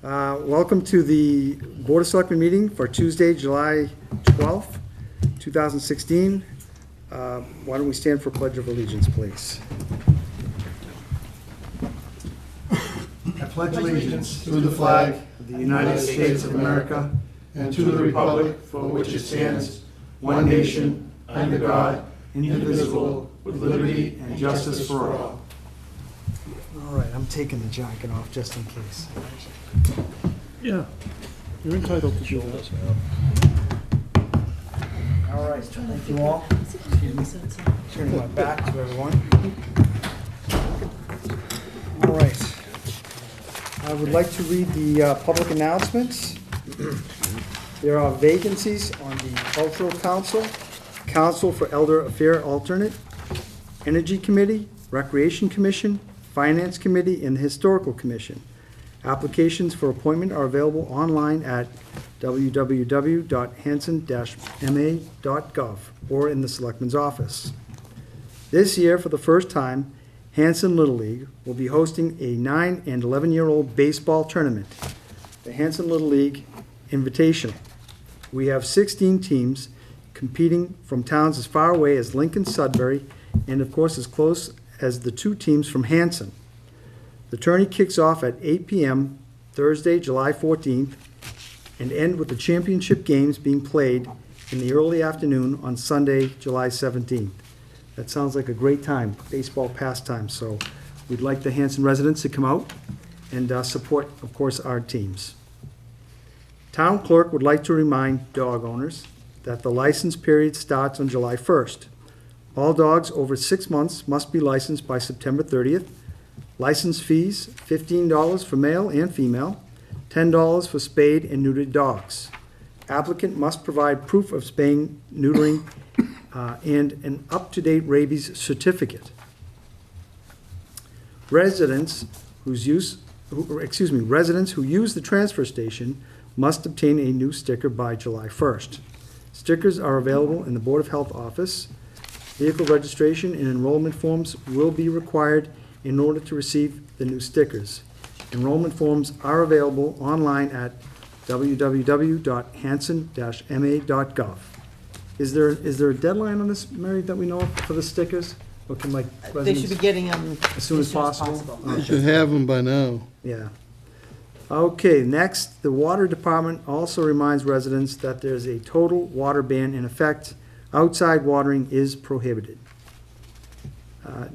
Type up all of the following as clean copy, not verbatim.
Welcome to the Board of Selectmen meeting for Tuesday, July 12th, 2016. Why don't we stand for Pledge of Allegiance, please? I pledge allegiance to the flag of the United States of America and to the republic for which it stands, one nation, under God, indivisible, with liberty and justice for all. All right, I'm taking the jacket off just in case. Yeah, you're entitled to do that. All right, thank you all. Turning my back to everyone. All right. I would like to read the public announcements. There are vacancies on the Cultural Council, Council for Elder Affair Alternate, Energy Committee, Recreation Commission, Finance Committee, and the Historical Commission. Applications for appointment are available online at www.hanson-ma.gov or in the Selectman's office. This year, for the first time, Hanson Little League will be hosting a 9 and 11-year-old baseball tournament, the Hanson Little League Invitational. We have 16 teams competing from towns as far away as Lincoln, Sudbury, and of course as close as the two teams from Hanson. The tourney kicks off at 8 p.m. Thursday, July 14th, and end with the championship games being played in the early afternoon on Sunday, July 17th. That sounds like a great time, baseball pastime, so we'd like the Hanson residents to come out and support, of course, our teams. Town clerk would like to remind dog owners that the license period starts on July 1st. All dogs over 6 months must be licensed by September 30th. License fees, $15 for male and female, $10 for spayed and neutered dogs. Applicant must provide proof of spaying, neutering, and an up-to-date rabies certificate. Residents who use the transfer station must obtain a new sticker by July 1st. Stickers are available in the Board of Health office. Vehicle registration and enrollment forms will be required in order to receive the new stickers. Enrollment forms are available online at www.hanson-ma.gov. Is there a deadline on this, Mary, that we know of for the stickers? Or can They residents should be getting them as soon as possible? You should have them by now. Yeah. Okay, next, the Water Department also reminds residents that there's a total water ban in effect. Outside watering is prohibited.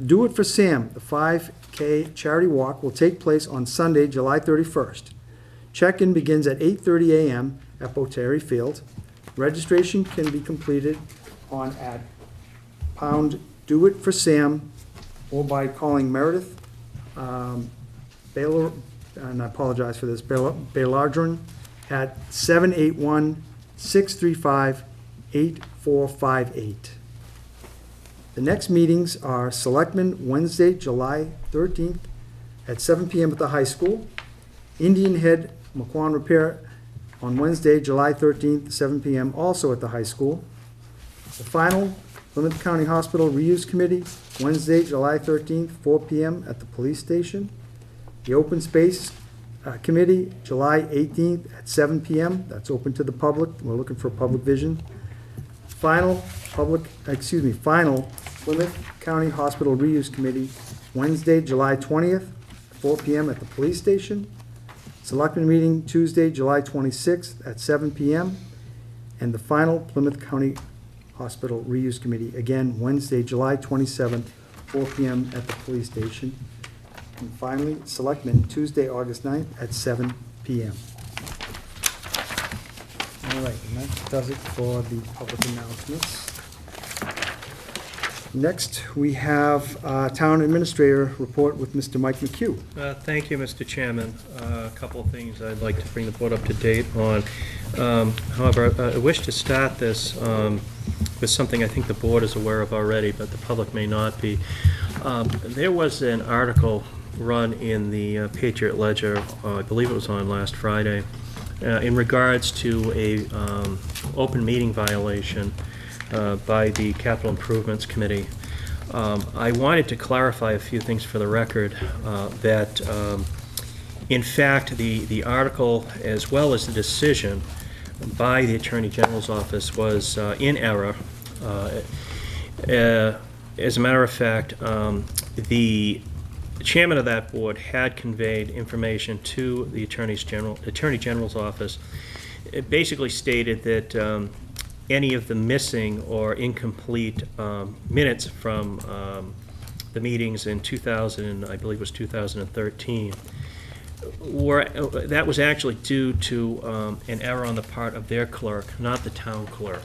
Do It for Sam, the 5K charity walk, will take place on Sunday, July 31st. Check-in begins at 8:30 a.m. at Boterry Field. Registration can be completed at pound Do It for Sam or by calling Meredith Baylor, and I apologize for this, Baylardron at 781-635-8458. The next meetings are Selectmen, Wednesday, July 13th at 7 p.m. at the high school. Indian Head McQuon Repair on Wednesday, July 13th, 7 p.m. also at the high school. The final Plymouth County Hospital Reuse Committee, Wednesday, July 13th, 4 p.m. at the police station. The Open Space Committee, July 18th at 7 p.m. That's open to the public. We're looking for public vision. Final Plymouth County Hospital Reuse Committee, Wednesday, July 20th, 4 p.m. at the police station. Selectmen meeting Tuesday, July 26th at 7 p.m. And the final Plymouth County Hospital Reuse Committee, again, Wednesday, July 27th, 4 p.m. at the police station. And finally, Selectmen, Tuesday, August 9th at 7 p.m. All right, and that does it for the public announcements. Next, we have Town Administrator report with Mr. Mike McHugh. Thank you, Mr. Chairman. A couple of things I'd like to bring the board up to date on. However, I wish to start this with something I think the board is aware of already, but the public may not be. There was an article run in the Patriot Ledger, I believe it was on last Friday, in regards to a open meeting violation by the Capital Improvements Committee. I wanted to clarify a few things for the record, that In fact, the article, as well as the decision by the Attorney General's office, was in error. As a matter of fact, the chairman of that board had conveyed information to the Attorney General's office. It basically stated that any of the missing or incomplete minutes from the meetings in 2000, I believe it was 2013, that was actually due to an error on the part of their clerk, not the town clerk.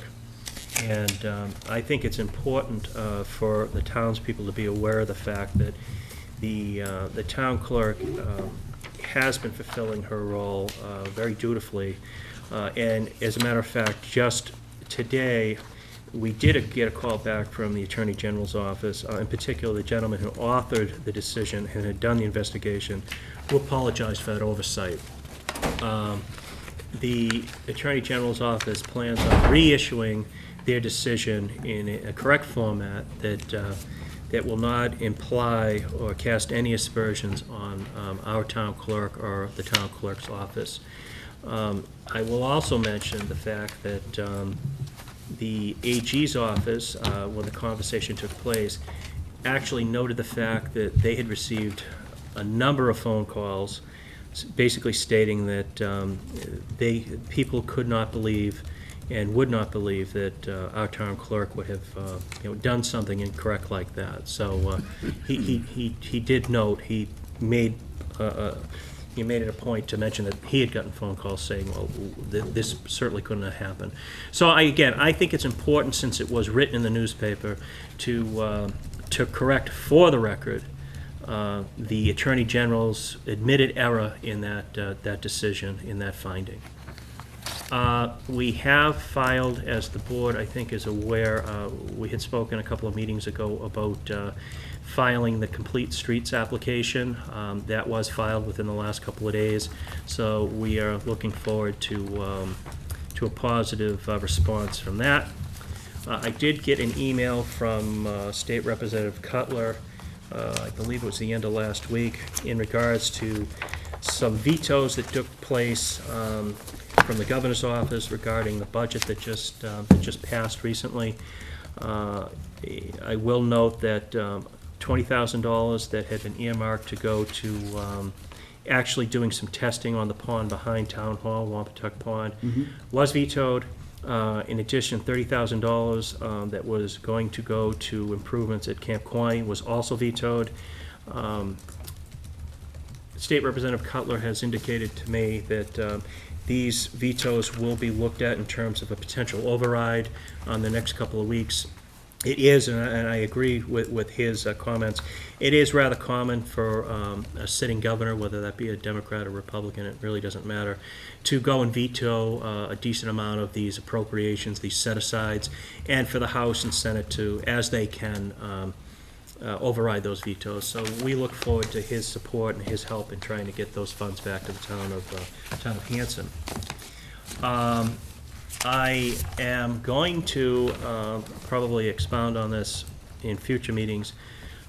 And I think it's important for the townspeople to be aware of the fact that the town clerk has been fulfilling her role very dutifully. And as a matter of fact, just today, we did get a call back from the Attorney General's office, in particular the gentleman who authored the decision and had done the investigation, who apologized for that oversight. The Attorney General's office plans on reissuing their decision in a correct format that will not imply or cast any aspersions on our town clerk or the town clerk's office. I will also mention the fact that the AG's office, when the conversation took place, actually noted the fact that they had received a number of phone calls basically stating that people could not believe and would not believe that our town clerk would have done something incorrect like that. So he did note, he made it a point to mention that he had gotten phone calls saying, well, this certainly couldn't have happened. So I think it's important, since it was written in the newspaper, to correct for the record the Attorney General's admitted error in that decision, in that finding. We have filed, as the board I think is aware, we had spoken a couple of meetings ago about filing the Complete Streets application. That was filed within the last couple of days, so we are looking forward to a positive response from that. I did get an email from State Representative Cutler, I believe it was the end of last week, in regards to some vetoes that took place from the governor's office regarding the budget that just passed recently. I will note that $20,000 that had been earmarked to go to actually doing some testing on the pond behind Town Hall, Wampatuck Pond, was vetoed. In addition, $30,000 that was going to go to improvements at Camp Quine was also vetoed. State Representative Cutler has indicated to me that these vetoes will be looked at in terms of a potential override on the next couple of weeks. It is, and I agree with his comments, it is rather common for a sitting governor, whether that be a Democrat or Republican, it really doesn't matter, to go and veto a decent amount of these appropriations, these set-asides, and for the House and Senate to, as they can, override those vetoes. So we look forward to his support and his help in trying to get those funds back to the town of Hanson. I am going to probably expound on this in future meetings.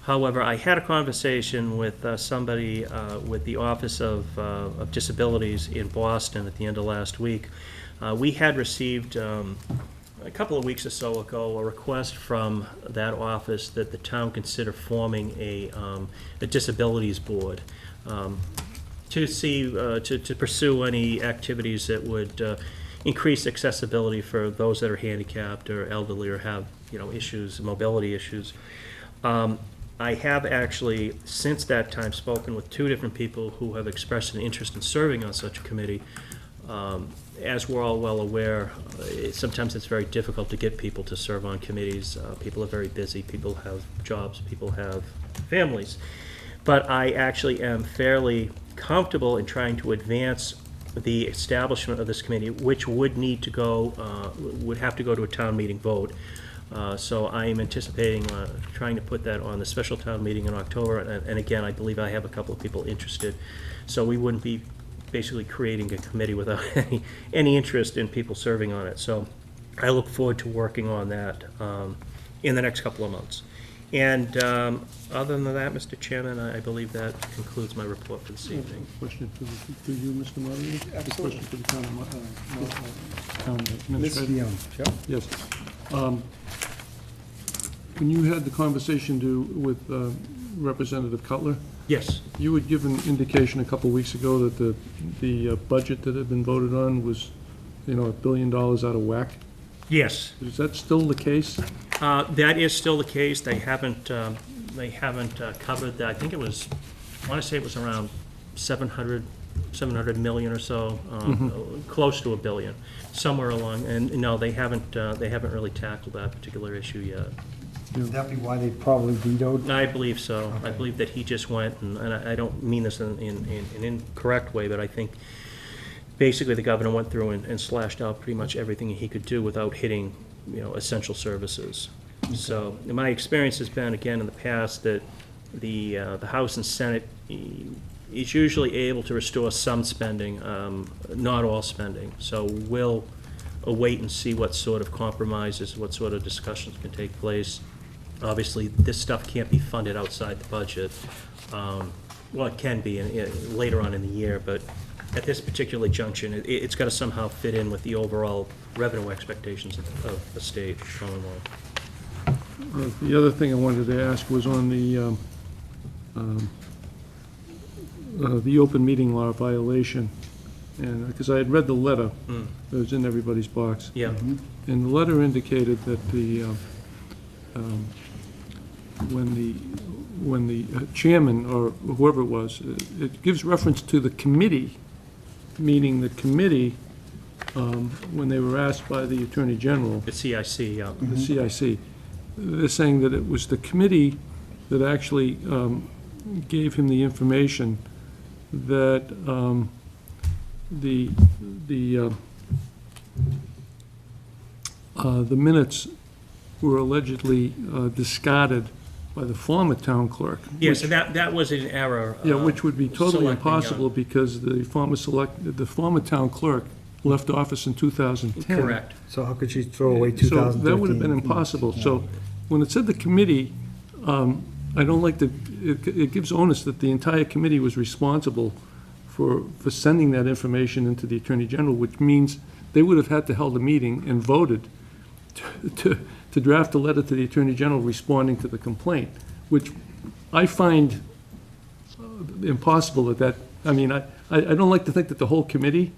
However, I had a conversation with somebody with the Office of Disabilities in Boston at the end of last week. We had received a couple of weeks or so ago a request from that office that the town consider forming a disabilities board to see to pursue any activities that would increase accessibility for those that are handicapped or elderly or have issues, mobility issues. I have actually since that time spoken with two different people who have expressed an interest in serving on such a committee. As we're all well aware, sometimes it's very difficult to get people to serve on committees. People are very busy, people have jobs, people have families. But I actually am fairly comfortable in trying to advance the establishment of this committee, which would need to go, would have to go to a town meeting vote. So I am anticipating trying to put that on the special town meeting in October. And again, I believe I have a couple of people interested. So we wouldn't be basically creating a committee without any interest in people serving on it. So I look forward to working on that in the next couple of months. And other than that, Mr. Chairman, I believe that concludes my report for this evening. Question to you, Mr. Moderator? Absolutely. Question to the town Ms. administrator? Dion, Joe? Yes. When you had the conversation with Representative Cutler, Yes. you had given indication a couple weeks ago that the budget that had been voted on was, $1 billion out of whack. Yes. Is that still the case? That is still the case. They haven't covered that. I think it was, I want to say it was around 700 million or so, close to $1 billion, somewhere along. And no, they haven't really tackled that particular issue yet. Would that be why they probably vetoed? I believe so. I Okay. believe that he just went, and I don't mean this in an incorrect way, but I think basically the governor went through and slashed out pretty much everything he could do without hitting, essential services. So my experience has been, again, in the past, that the House and Senate is usually able to restore some spending, not all spending. So we'll await and see what sort of compromises, what sort of discussions can take place. Obviously, this stuff can't be funded outside the budget. Well, it can be later on in the year, but at this particular junction, it's got to somehow fit in with the overall revenue expectations of the state, Commonwealth. The other thing I wanted to ask was on the open meeting law violation. And, because I had read the letter that was in everybody's box. Yeah. And the letter indicated that when the chairman, or whoever it was, it gives reference to the committee, meaning the committee, when they were asked by the Attorney General, The CIC, yeah. the CIC, they're saying that it was the committee that actually gave him the information that the minutes were allegedly discarded by the former town clerk. Yes, and that was an error. Yeah, which would be totally Selectmen, impossible because the former town clerk left office in 2010. Correct. So how could she throw away So 2013? that would have been impossible. So when it said the committee, I don't like it gives onus that the entire committee was responsible for sending that information into the Attorney General, which means they would have had to held a meeting and voted to draft a letter to the Attorney General responding to the complaint, which I find impossible I mean, I don't like to think that the whole committee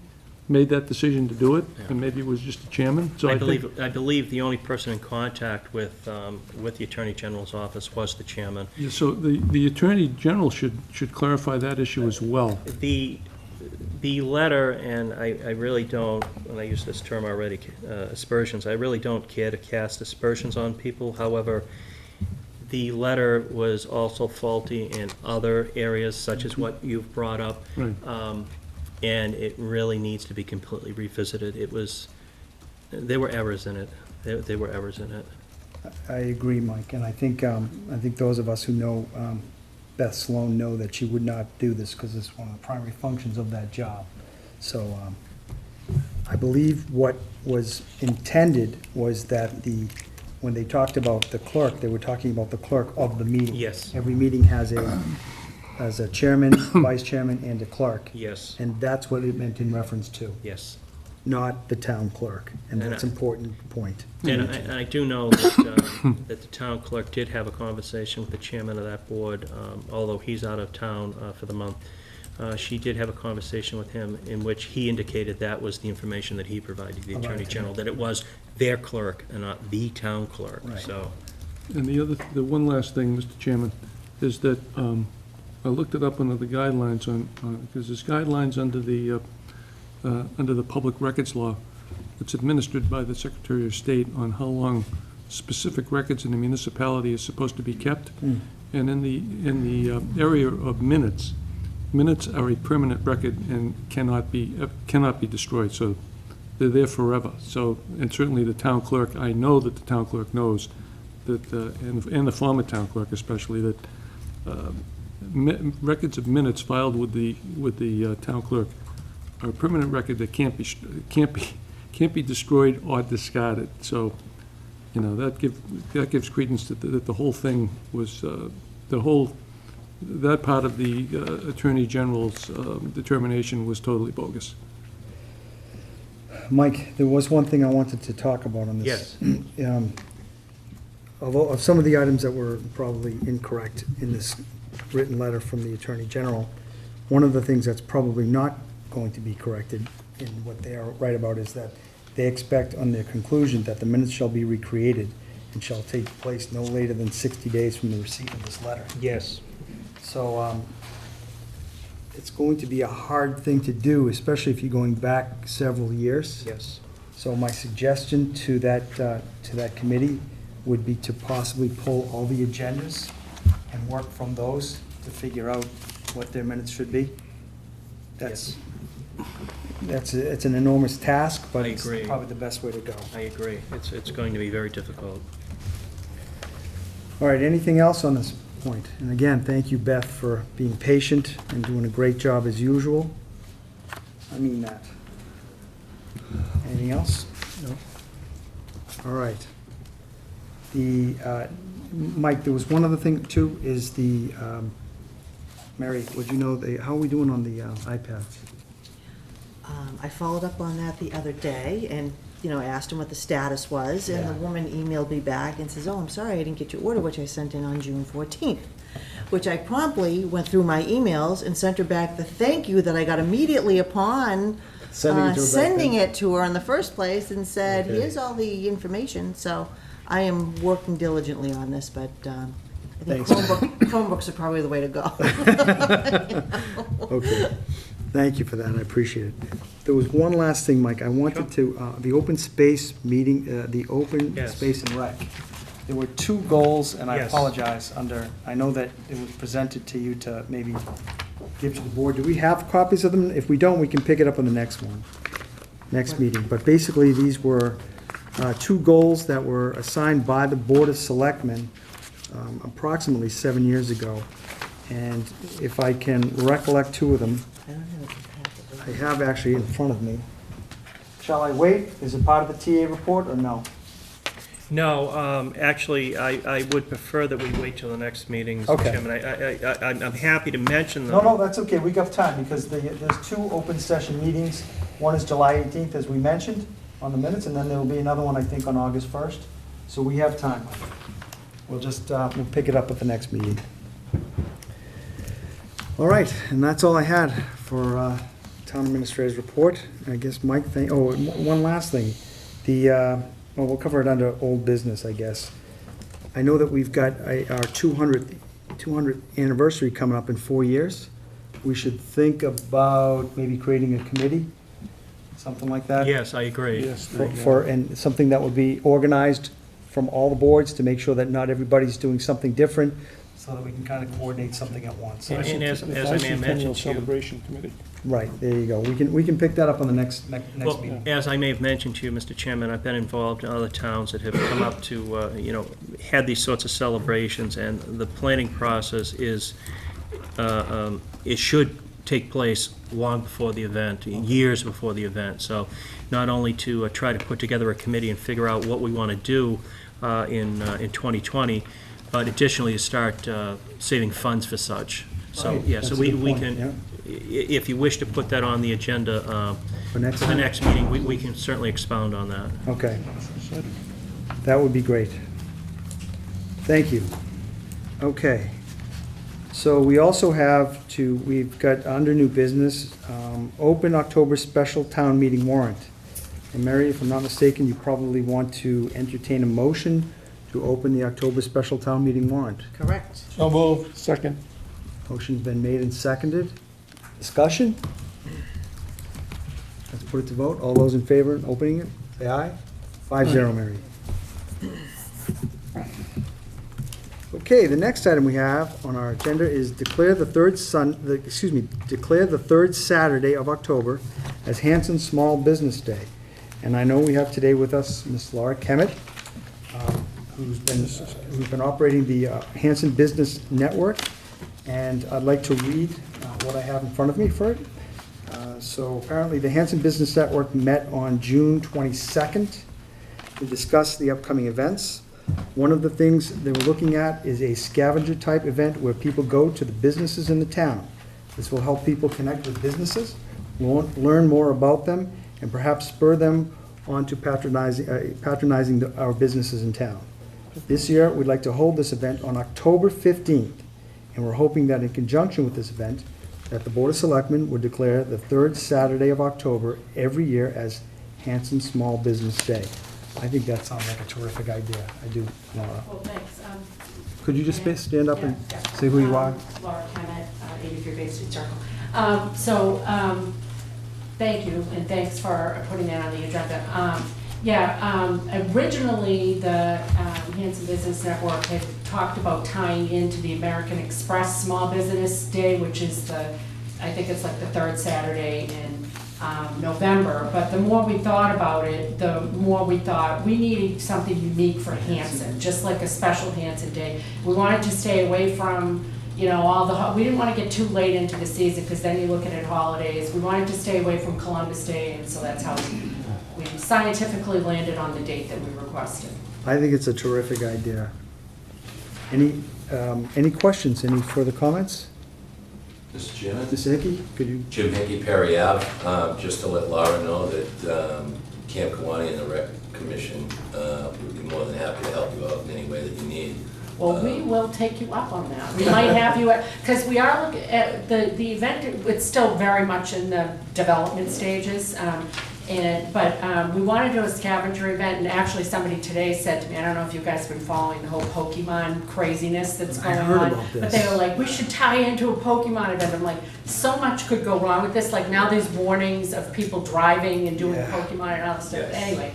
made that decision to do it, and maybe it was just the chairman. So I think- believe the only person in contact with the Attorney General's office was the chairman. Yeah, so the Attorney General should clarify that issue as well. The letter, and I really don't, and I use this term already, aspersions, I really don't care to cast aspersions on people. However, the letter was also faulty in other areas, such as what you've brought up. Right. And it really needs to be completely revisited. There were errors in it. There were errors in it. I agree, Mike, and I think those of us who know Beth Sloan know that she would not do this because it's one of the primary functions of that job. So I believe what was intended was that when they talked about the clerk, they were talking about the clerk of the meeting. Yes. Every meeting has a chairman, vice chairman, and a clerk. Yes, And that's what it meant in reference to, yes. not the town clerk. And And that's an important point. And I do know that, that the town clerk did have a conversation with the chairman of that board, although he's out of town for the month. She did have a conversation with him in which he indicated that was the information that he provided to the Right. Attorney General, that it was their clerk and not the town clerk, Right. so. And the one last thing, Mr. Chairman, is that I looked it up under the guidelines because there's guidelines under the public records law that's administered by the Secretary of State on how long specific records in the municipality is supposed to be kept. And in the area of minutes are a permanent record and cannot be destroyed. So they're there forever. So, and certainly the town clerk, I know that the town clerk knows that, and the former town clerk especially, that records of minutes filed with the town clerk are a permanent record that can't be destroyed or discarded. So you know, that gives credence that the whole thing was, that part of the Attorney General's determination was totally bogus. Mike, there was one thing I wanted to talk about on this. Yes. Although, of some of the items that were probably incorrect in this written letter from the Attorney General, one of the things that's probably not going to be corrected in what they are right about is that they expect on their conclusion that the minutes shall be recreated and shall take place no later than 60 days from the receipt of this letter. Yes. So, it's going to be a hard thing to do, especially if you're going back several years. Yes. So my suggestion to that committee would be to possibly pull all the agendas and work from those to figure out what their minutes should be. It's an enormous task, but I it's agree. probably the best way to go. I agree. It's going to be very difficult. All right, anything else on this point? And again, thank you, Beth, for being patient and doing a great job as usual. I mean that. Anything else? No. All right. Mike, there was one other thing too, is Mary, would you know, how are we doing on the iPads? I followed up on that the other day and, asked him what the status was, and the Yeah. woman emailed me back and says, "Oh, I'm sorry, I didn't get your order," which I sent in on June 14th, which I promptly went through my emails and sent her back the thank you that I got immediately upon sending it to her in the first place, and said, Okay. "Here's all the information." So I am working diligently on this, but I think Thanks. Chromebooks are probably the way to go. Okay, thank you for that, I appreciate it. There was one last thing, Mike, I wanted to, the open space meeting, the open Yes. space and rec. There were two goals, and I Yes. apologize, I know that it was presented to you to maybe give to the board. Do we have copies of them? If we don't, we can pick it up on the next meeting. But basically, these were two goals that were assigned by the Board of Selectmen approximately 7 years ago. And if I can recollect two of them, I don't have a packet. I have actually in front of me. Shall I wait? Is it part of the TA report or no? No, actually, I would prefer that we wait till the next meeting, Mr. Okay. Chairman. I'm happy to mention them. No, that's okay, we got time, because there's two open session meetings. One is July 18th, as we mentioned, on the minutes, and then there will be another one, I think, on August 1st. So we have time. We'll just, we'll pick it up at the next meeting. All right, and that's all I had for Town Administrator's report. I guess, Mike, one last thing. We'll cover it under old business, I guess. I know that we've got our 200th anniversary coming up in 4 years. We should think about maybe creating a committee, something like that. Yes, I agree. Yes. And something that would be organized from all the boards to make sure that not everybody's doing something different, so that we can kind of coordinate something at once. And as I may have mentioned to you, Celebration committee. Right, there you go. We can pick that up on the next well, meeting. as I may have mentioned to you, Mr. Chairman, I've been involved in other towns that have come up to, had these sorts of celebrations, and the planning process is, it should take place long before the event, years before the event. So not only to try to put together a committee and figure out what we want to do in 2020, but additionally to start saving funds for such. So, Right, yeah, so that's a we good point, can, if you wish to put that on the agenda For next for the time? next meeting, we can certainly expound on that. Okay, that would be great. Thank you. Okay. So we also we've got under new business, open October special town meeting warrant. And Mary, if I'm not mistaken, you probably want to entertain a motion to open the October special town meeting warrant. Correct. So moved. Second. Motion's been made and seconded. Discussion? Let's put it to vote. All those in favor of opening it, say aye. 5-0, Mary. Okay, the next item we have on our agenda is declare the third Saturday of October as Hanson Small Business Day. And I know we have today with us Ms. Laura Kemet, who's been operating the Hanson Business Network. And I'd like to read what I have in front of me for it. So apparently, the Hanson Business Network met on June 22nd to discuss the upcoming events. One of the things they were looking at is a scavenger-type event where people go to the businesses in the town. This will help people connect with businesses, learn more about them, and perhaps spur them on to patronizing our businesses in town. This year, we'd like to hold this event on October 15th, and we're hoping that in conjunction with this event, that the Board of Selectmen would declare the third Saturday of October every year as Hanson Small Business Day. I think that sounds like a terrific idea. I do, Laura. Well, thanks. Could you just stand up and Yeah, yeah. say who you are? Laura Kemet, 83 Bay Street Circle. Thank you, and thanks for putting that on the agenda. Originally, the Hanson Business Network had talked about tying into the American Express Small Business Day, which is I think it's like the third Saturday in November. But the more we thought about it, the more we thought we needed something unique for Hanson, just like a special Hanson Day. We wanted to stay away from, we didn't want to get too late into the season, because then you're looking at holidays. We wanted to stay away from Columbus Day, and so that's how we scientifically landed on the date that we requested. I think it's a terrific idea. Any questions, any further comments? Mr. Chairman? Mr. Hickey, could you? Jim Hickey, Perry Ave. Just to let Laura know that Camp Kawani and the Rec Commission would be more than happy to help you out in any way that you need. Well, we will take you up on that. We might have you, because we are looking at the event, it's still very much in the development stages. But we want to do a scavenger event, and actually somebody today said to me, I don't know if you guys have been following the whole Pokemon craziness that's going on. I heard about this. But they were like, we should tie into a Pokemon event. I'm like, so much could go wrong with this. Like now there's warnings of people driving and doing Yeah. Pokemon and all that stuff. Yes. Anyway,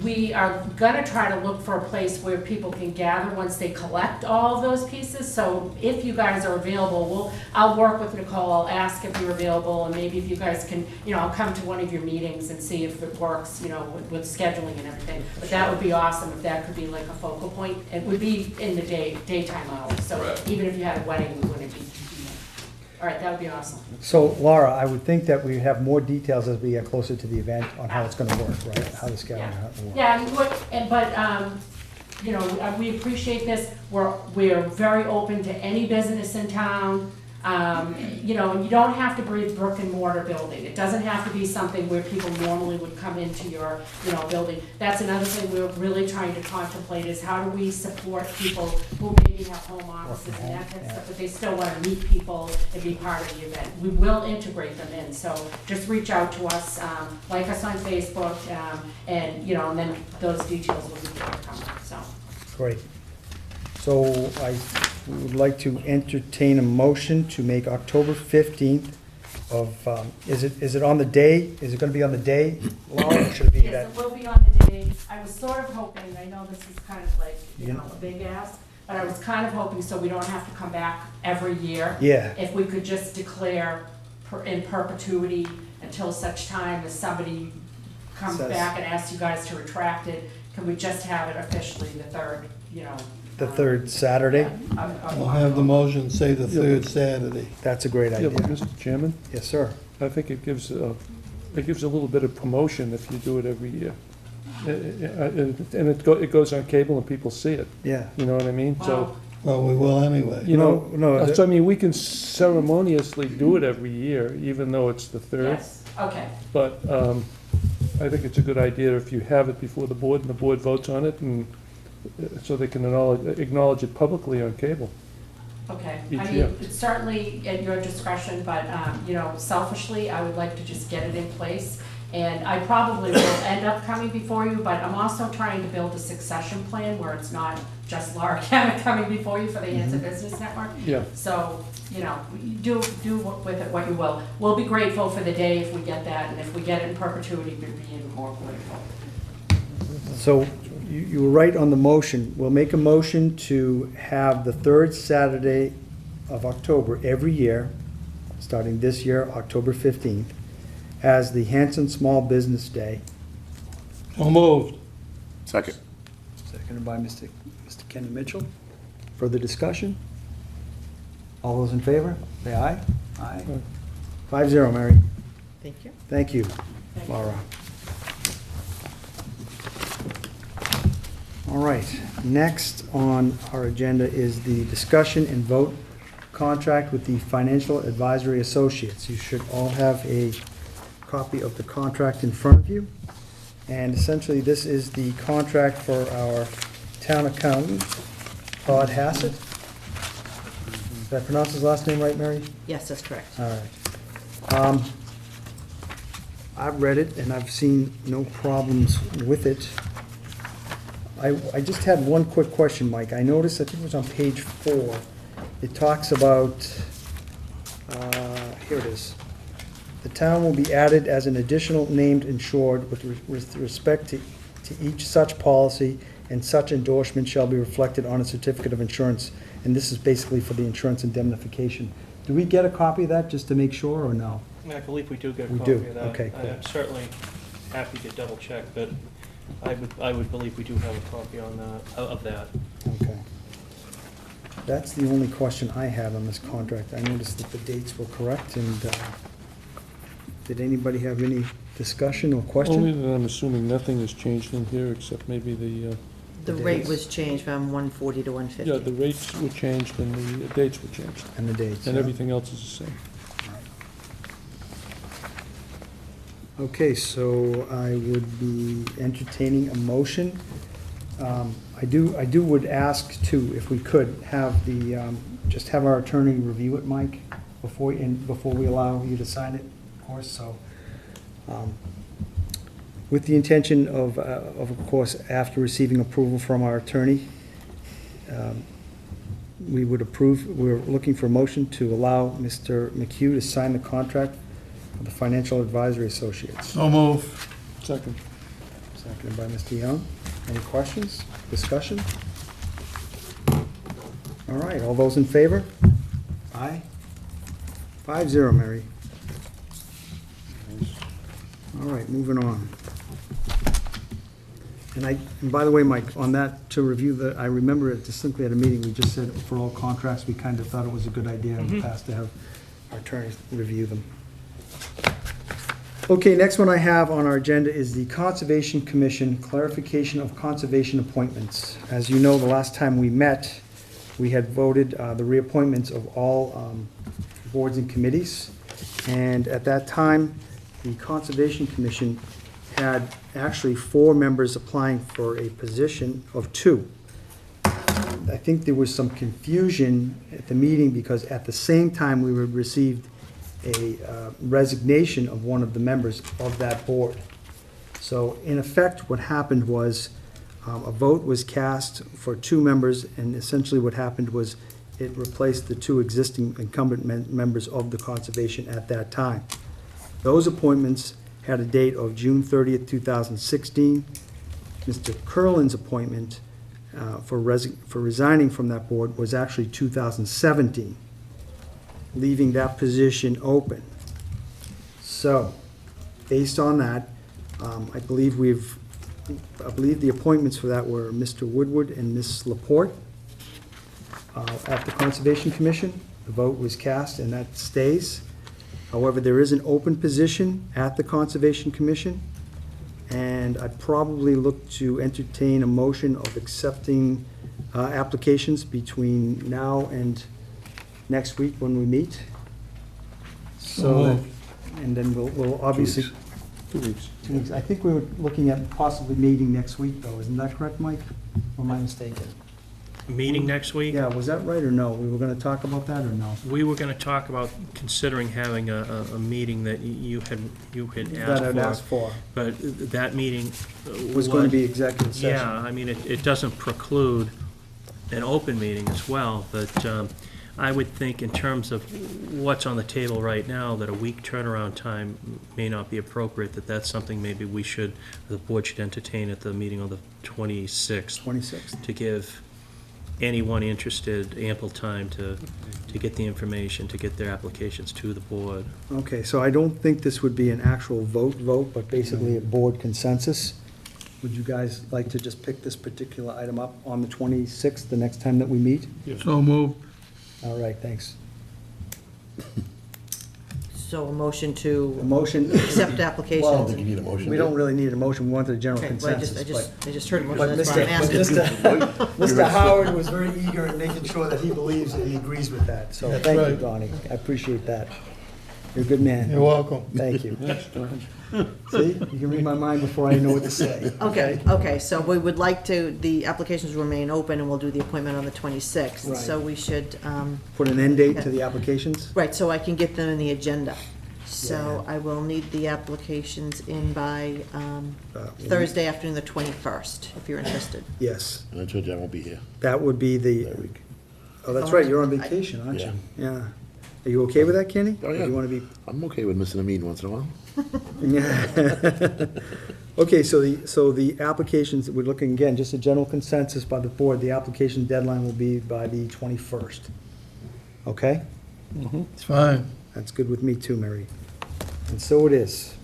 we are gonna try to look for a place where people can gather once they collect all of those pieces. So if you guys are available, I'll work with Nicole, I'll ask if you're available, and maybe if you guys can, I'll come to one of your meetings and see if it works, with scheduling and everything. But that would be awesome if that could be like a focal point. It would be in the daytime hours, so Right. even if you had a wedding, we wouldn't be. All right, that would be awesome. So Laura, I would think that we have more details as we get closer to the event on how it's gonna work, right? How the scavenger hunt will work. Yeah, we appreciate this. We're very open to any business in town. And you don't have to be a brick and mortar building. It doesn't have to be something where people normally would come into your, building. That's another thing we're really trying to contemplate, is how do we support people who maybe have home offices and that kind of stuff, but they still want to meet people and be part of the event. We will integrate them in, so just reach out to us, like us on Facebook, and then those details will be forthcoming, so. Great. So I would like to entertain a motion to make October 15th of, is it on the day? Is it gonna be on the day, Laura, or should it be that? Yes, it will be on the day. I was sort of hoping, I know this is kind of like, a big ask, but I was kind of hoping so we don't have to come back every year. Yeah. If we could just declare in perpetuity until such time as somebody comes Says- back and asks you guys to retract it, can we just have it officially the third, The third Saturday? I'll have the motion say the third Saturday. That's a great Yeah, but idea. Mr. Chairman, Yes, sir. I think it gives a little bit of promotion if you do it every year. And it goes on cable and people see it, Yeah. you know what I mean? So, Well, we will anyway. No, so I mean, we can ceremoniously do it every year, even though it's the third. Yes, okay. But I think it's a good idea if you have it before the board and the board votes on it, and so they can acknowledge it publicly on cable. Okay, Each I mean, year. it's certainly at your discretion, but, selfishly, I would like to just get it in place. And I probably will end up coming before you, but I'm also trying to build a succession plan where it's not just Laura Kemet coming before you for the Hanson Business Network. Yeah. So, do with it what you will. We'll be grateful for the day if we get that, and if we get it in perpetuity, we'll be even more grateful. So you were right on the motion. We'll make a motion to have the third Saturday of October every year, starting this year, October 15th, as the Hanson Small Business Day. So moved. Second. Seconded by Mr. Kenny Mitchell. Further discussion? All those in favor, say aye. Aye. 5-0, Mary. Thank you. Thank you, Laura. All right, next on our agenda is the discussion and vote contract with the Financial Advisory Associates. You should all have a copy of the contract in front of you. And essentially, this is the contract for our town accountant, Todd Hassett. Did I pronounce his last name right, Mary? Yes, that's correct. All right. I've read it, and I've seen no problems with it. I just had one quick question, Mike. I noticed, I think it was on page 4, it talks about, here it is. The town will be added as an additional named insured with respect to each such policy, and such endorsement shall be reflected on a certificate of insurance. And this is basically for the insurance indemnification. Do we get a copy of that just to make sure, or no? I believe we do get a We copy do, of that. okay, cool. I'm certainly happy to double check, but I would believe we do have a copy on that, of that. Okay. That's the only question I had on this contract. I noticed that the dates were correct, and did anybody have any discussion or Only question? that I'm assuming nothing has changed in here except maybe the, The The rate dates. was changed from 140 to 150. yeah, the rates were changed and the dates were changed. And the dates. And yeah. everything else is the same. Okay, so I would be entertaining a motion. I do would ask too, if we could, have the, just have our attorney review it, Mike, before we allow you to sign it, of course, so. With the intention of course, after receiving approval from our attorney, we would approve, we're looking for a motion to allow Mr. McHugh to sign the contract for the Financial Advisory Associates. So move. Second. Seconded by Mr. Young. Any questions, discussion? All right, all those in favor? Aye. 5-0, Mary. All right, moving on. And by the way, Mike, on that, to review I remember it distinctly at a meeting, we just said for all contracts, we kind of thought it was a good idea in the past to have our attorneys review them. Okay, next one I have on our agenda is the Conservation Commission clarification of conservation appointments. As you know, the last time we met, we had voted the reappointments of all boards and committees. And at that time, the Conservation Commission had actually 4 members applying for a position of 2. I think there was some confusion at the meeting because at the same time we received a resignation of one of the members of that board. So in effect, what happened was a vote was cast for 2 members, and essentially what happened was it replaced the 2 existing incumbent members of the conservation at that time. Those appointments had a date of June 30th, 2016. Mr. Curlin's appointment for resigning from that board was actually 2017. Leaving that position open. So, based on that, I believe the appointments for that were Mr. Woodward and Ms. Laporte at the Conservation Commission. The vote was cast, and that stays. However, there is an open position at the Conservation Commission, and I'd probably look to entertain a motion of accepting applications between now and next week when we meet. So, that- and then we'll obviously, 2 weeks. 2 weeks. I think we were looking at possibly meeting next week, though, isn't that correct, Mike? Or am I mistaken? Meeting next week? Yeah, was that right or no? We were gonna talk about that or no? We were gonna talk about considering having a meeting that you had That I'd asked asked for, for. but that meeting Was going to be executive session. Yeah, I mean, it doesn't preclude an open meeting as well, but I would think in terms of what's on the table right now, that a week turnaround time may not be appropriate, that's something maybe the board should entertain at the meeting on the 26th, 26th. to give anyone interested ample time to get the information, to get their applications to the board. Okay, so I don't think this would be an actual vote, but basically a board consensus. Would you guys like to just pick this particular item up on the 26th, the next time that we meet? So move. All right, thanks. So a motion A to motion, accept Well, I applications. don't think you need a motion. we don't really need a motion, we want the general Okay, well, consensus. I just heard a But motion, that's why I'm asking. Mr. Howard was very eager in making sure that he believes and he agrees with that. So That's thank you, right. Donnie. I appreciate that. You're a good man. You're welcome. Thank you. Thanks, Don. See, you can read my mind before I know what to say. Okay, so we would like to, the applications remain open and we'll do the appointment on the 26th. Right. So we should, Put an end date to the applications? right, so I can get them in the agenda. So I will need the applications in by Thursday afternoon, the 21st, if you're interested. Yes, And I told you I won't be here that would be the, that week. oh, that's right, you're on vacation, aren't you? Yeah. Are you okay with that, Kenny? Oh, Or yeah. do you want to be? I'm okay with missing a meeting once in a while. Yeah. Okay, so the applications, we're looking again, just a general consensus by the board, the application deadline will be by the 21st. Okay? It's fine. That's good with me too, Mary. And so it is.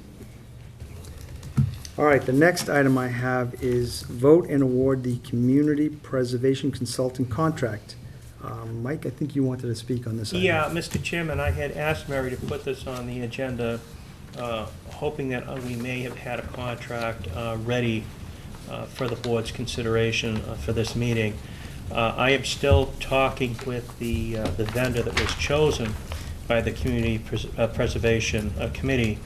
All right, the next item I have is vote and award the Community Preservation Consultant contract. Mike, I think you wanted to speak on this item. Yeah, Mr. Chairman, I had asked Mary to put this on the agenda, hoping that we may have had a contract ready for the board's consideration for this meeting. I am still talking with the vendor that was chosen by the Community Preservation Committee.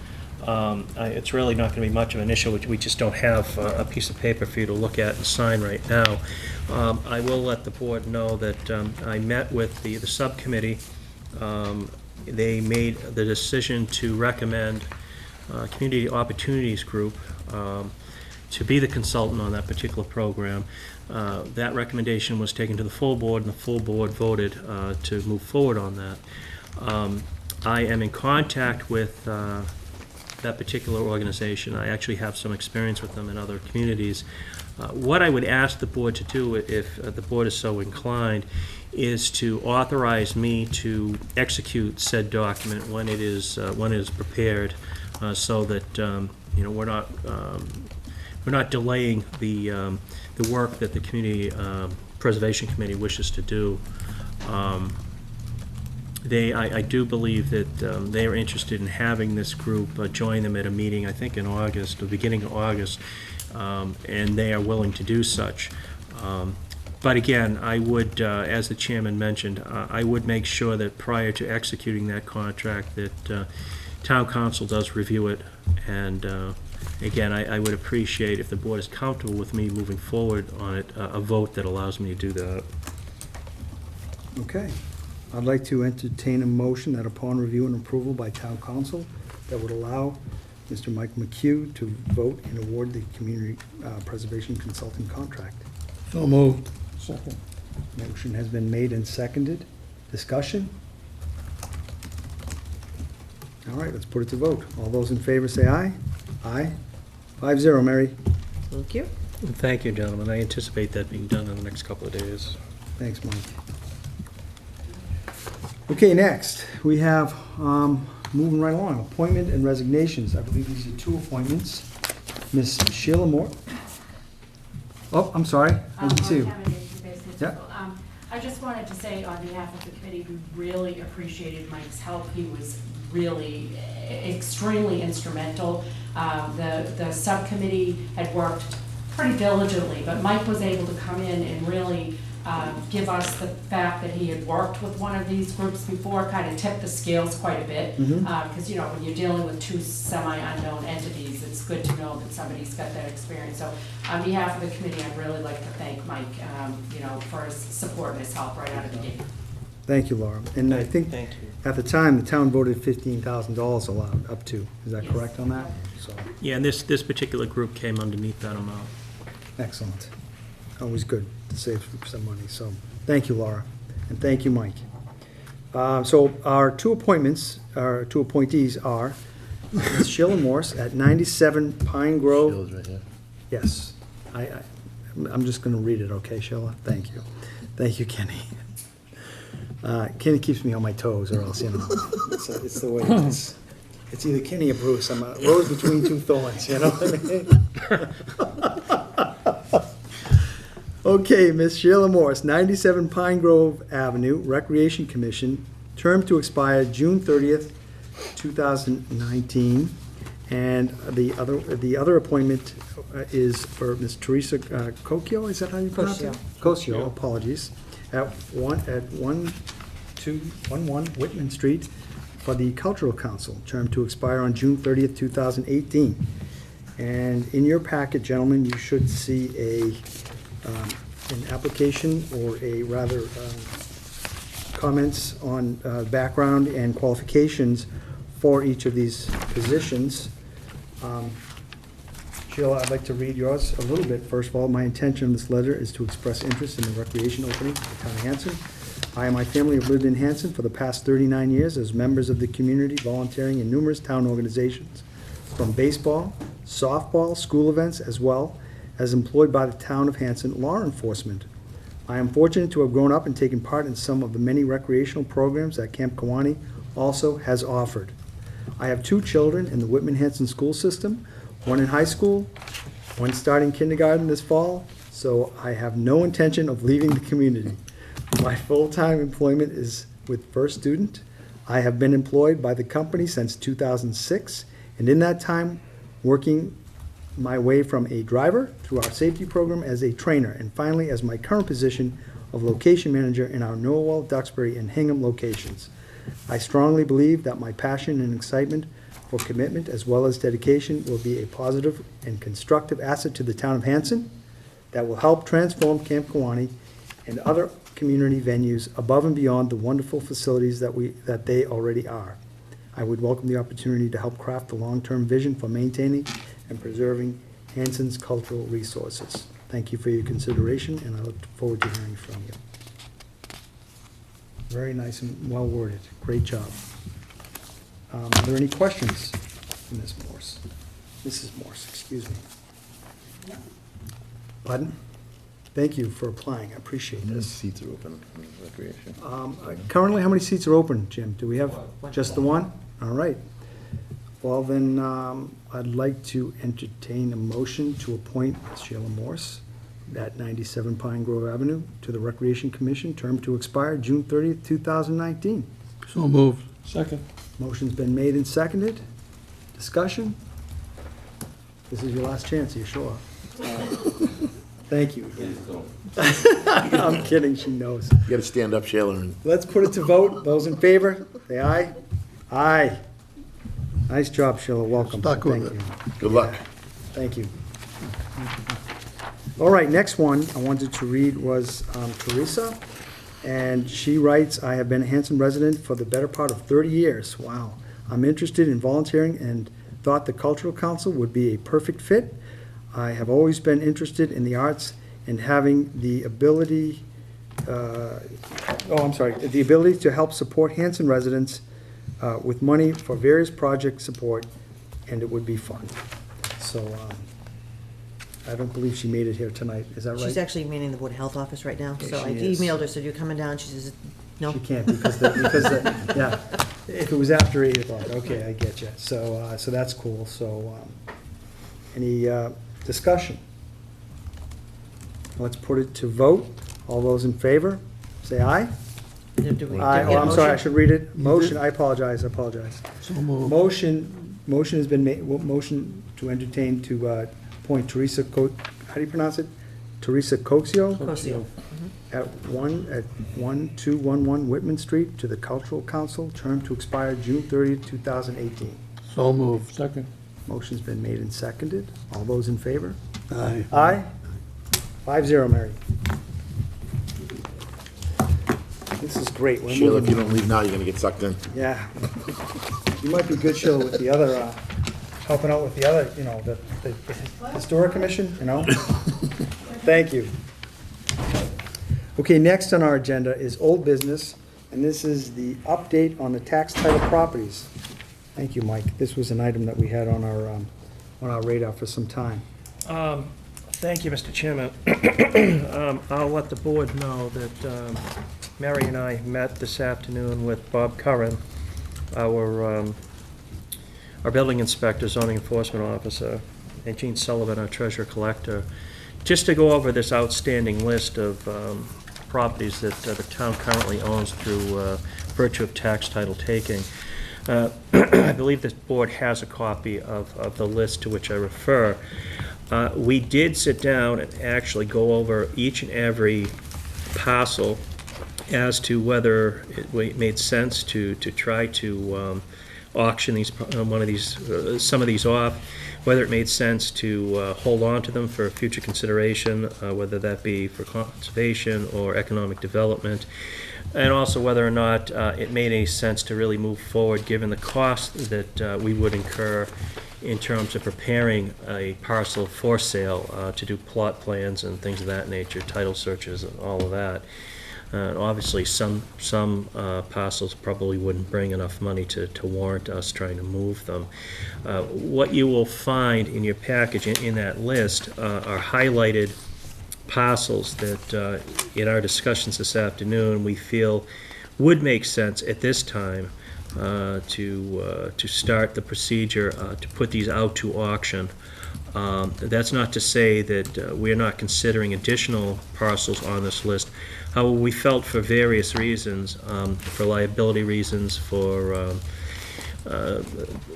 It's really not going to be much of an issue. We just don't have a piece of paper for you to look at and sign right now. I will let the board know that I met with the subcommittee. They made the decision to recommend Community Opportunities Group to be the consultant on that particular program. That recommendation was taken to the full board, and the full board voted to move forward on that. I am in contact with that particular organization. I actually have some experience with them in other communities. What I would ask the board to do, if the board is so inclined, is to authorize me to execute said document when it is prepared, so that we're not delaying the work that the Community Preservation Committee wishes to do. I do believe that they are interested in having this group join them at a meeting, I think in August, the beginning of August, and they are willing to do such. But again, I would, as the chairman mentioned, I would make sure that prior to executing that contract, that town council does review it. And again, I would appreciate if the board is comfortable with me moving forward on it, a vote that allows me to do that. Okay. I'd like to entertain a motion that upon review and approval by town council, that would allow Mr. Mike McHugh to vote and award the Community Preservation Consulting contract. So moved. Second. Motion has been made and seconded. Discussion? All right, let's put it to vote. All those in favor say aye. Aye. 5-0, Mary. Thank you. Thank you, gentlemen. I anticipate that being done in the next couple of days. Thanks, Mike. Okay, next, we have, moving right along, appointment and resignations. I believe these are 2 appointments. Ms. Sheila Moore. Oh, I'm sorry, I didn't see you. Yeah. I just wanted to say on behalf of the committee, we really appreciated Mike's help. He was really extremely instrumental. The subcommittee had worked pretty diligently, but Mike was able to come in and really give us the fact that he had worked with one of these groups before, kind of tipped the scales quite a bit. Because, when you're dealing with 2 semi-unknown entities, it's good to know that somebody's got that experience. So on behalf of the committee, I'd really like to thank Mike, for his support and his help right out of the gate. Thank you, Laura. And I think Thank you. at the time, the town voted $15,000 allowed, up to. Is that Yes. correct on that? So, Yeah, and this particular group came underneath that amount. excellent. Always good to save some money, so thank you, Laura, and thank you, Mike. So our 2 appointments, our 2 appointees are Ms. Sheila Morse at 97 Pine Grove. Sheila's right here. Yes, I'm just gonna read it, okay, Sheila? Thank you. Thank you, Kenny. Kenny keeps me on my toes, or else, it's the way it is. It's either Kenny or Bruce. I'm a rose between 2 thorns, you know what I mean? Okay, Ms. Sheila Morris, 97 Pine Grove Avenue, Recreation Commission, term to expire June 30th, 2019. And the other appointment is for Ms. Teresa Cocchio, is that how you pronounce it? Cocchio, apologies, at 1211 Whitman Street for the Cultural Council, term to expire on June 30th, 2018. And in your packet, gentlemen, you should see an application, or a rather comments on background and qualifications for each of these positions. Sheila, I'd like to read yours a little bit. First of all, my intention in this letter is to express interest in the recreation opening for the town of Hanson. I and my family have lived in Hanson for the past 39 years as members of the community, volunteering in numerous town organizations, from baseball, softball, school events, as well as employed by the town of Hanson law enforcement. I am fortunate to have grown up and taken part in some of the many recreational programs that Camp Kewaunee also has offered. I have 2 children in the Whitman-Hanson school system, one in high school, one starting kindergarten this fall, so I have no intention of leaving the community. My full-time employment is with First Student. I have been employed by the company since 2006, and in that time, working my way from a driver through our safety program as a trainer, and finally as my current position of location manager in our Norwell, Duxbury, and Hingham locations. I strongly believe that my passion and excitement for commitment as well as dedication will be a positive and constructive asset to the town of Hanson that will help transform Camp Kewaunee and other community venues above and beyond the wonderful facilities that they already are. I would welcome the opportunity to help craft the long-term vision for maintaining and preserving Hanson's cultural resources. Thank you for your consideration, and I look forward to hearing from you. Very nice and well worded. Great job. Are there any questions for Ms. Morse? Mrs. Morse, excuse me. Pardon? Thank you for applying. I appreciate this. Seats are open for recreation. Currently, how many seats are open, Jim? Do we have just the one? All right. Well, then, I'd like to entertain a motion to appoint Sheila Morse at 97 Pine Grove Avenue to the Recreation Commission, term to expire June 30th, 2019. So moved. Second. Motion's been made and seconded. Discussion? This is your last chance, are you sure? Thank you. I'm kidding, she knows. You gotta stand up, Sheila, and Let's put it to vote. Those in favor, say aye. Aye. Nice job, Sheila, welcome. Stuck with Thank it. you. good luck. Thank you. All right, next one I wanted to read was Teresa, and she writes, I have been a Hanson resident for the better part of 30 years. Wow. I'm interested in volunteering and thought the Cultural Council would be a perfect fit. I have always been interested in the arts and having the ability, the ability to help support Hanson residents with money for various project support, and it would be fun. So, I don't believe she made it here tonight, is that right? She's actually meeting the Board of Health office right now, Yeah, so I she is. emailed her, said, you're coming down, she says, no. She can't yeah, if it was after 8 o'clock, okay, I get you. So, so that's cool, so, any discussion? Let's put it to vote. All those in favor, say aye. Do we Aye, get a oh, I'm sorry, I motion? should read it. Motion, I apologize. So moved. Motion has been made, motion to entertain to appoint Teresa how do you pronounce it? Teresa Cocchio? Cosio. At 1211 Whitman Street to the Cultural Council, term to expire June 30th, 2018. So moved. Second. Motion's been made and seconded. All those in favor? Aye. Aye? 5-0, Mary. This is great. We're Sheila, if moving. you don't leave now, you're gonna get sucked in. Yeah. You might be good, Sheila, with the other, helping out with the other, you know, the Historic Commission, you know? Thank you. Okay, next on our agenda is old business, and this is the update on the tax title properties. Thank you, Mike. This was an item that we had on our radar for some time. Thank you, Mr. Chairman. I'll let the board know that Mary and I met this afternoon with Bob Curran, our building inspector, zoning enforcement officer, and Gene Sullivan, our treasurer collector, just to go over this outstanding list of properties that the town currently owns through virtue of tax title taking. I believe this board has a copy of the list to which I refer. We did sit down and actually go over each and every parcel as to whether it made sense to try to auction some of these off, whether it made sense to hold on to them for future consideration, whether that be for conservation or economic development, and also whether or not it made any sense to really move forward given the cost that we would incur in terms of preparing a parcel for sale, to do plot plans and things of that nature, title searches and all of that. Obviously, some parcels probably wouldn't bring enough money to warrant us trying to move them. What you will find in your package in that list are highlighted parcels that, in our discussions this afternoon, we feel would make sense at this time to start the procedure to put these out to auction. That's not to say that we're not considering additional parcels on this list. However, we felt for various reasons, for liability reasons, for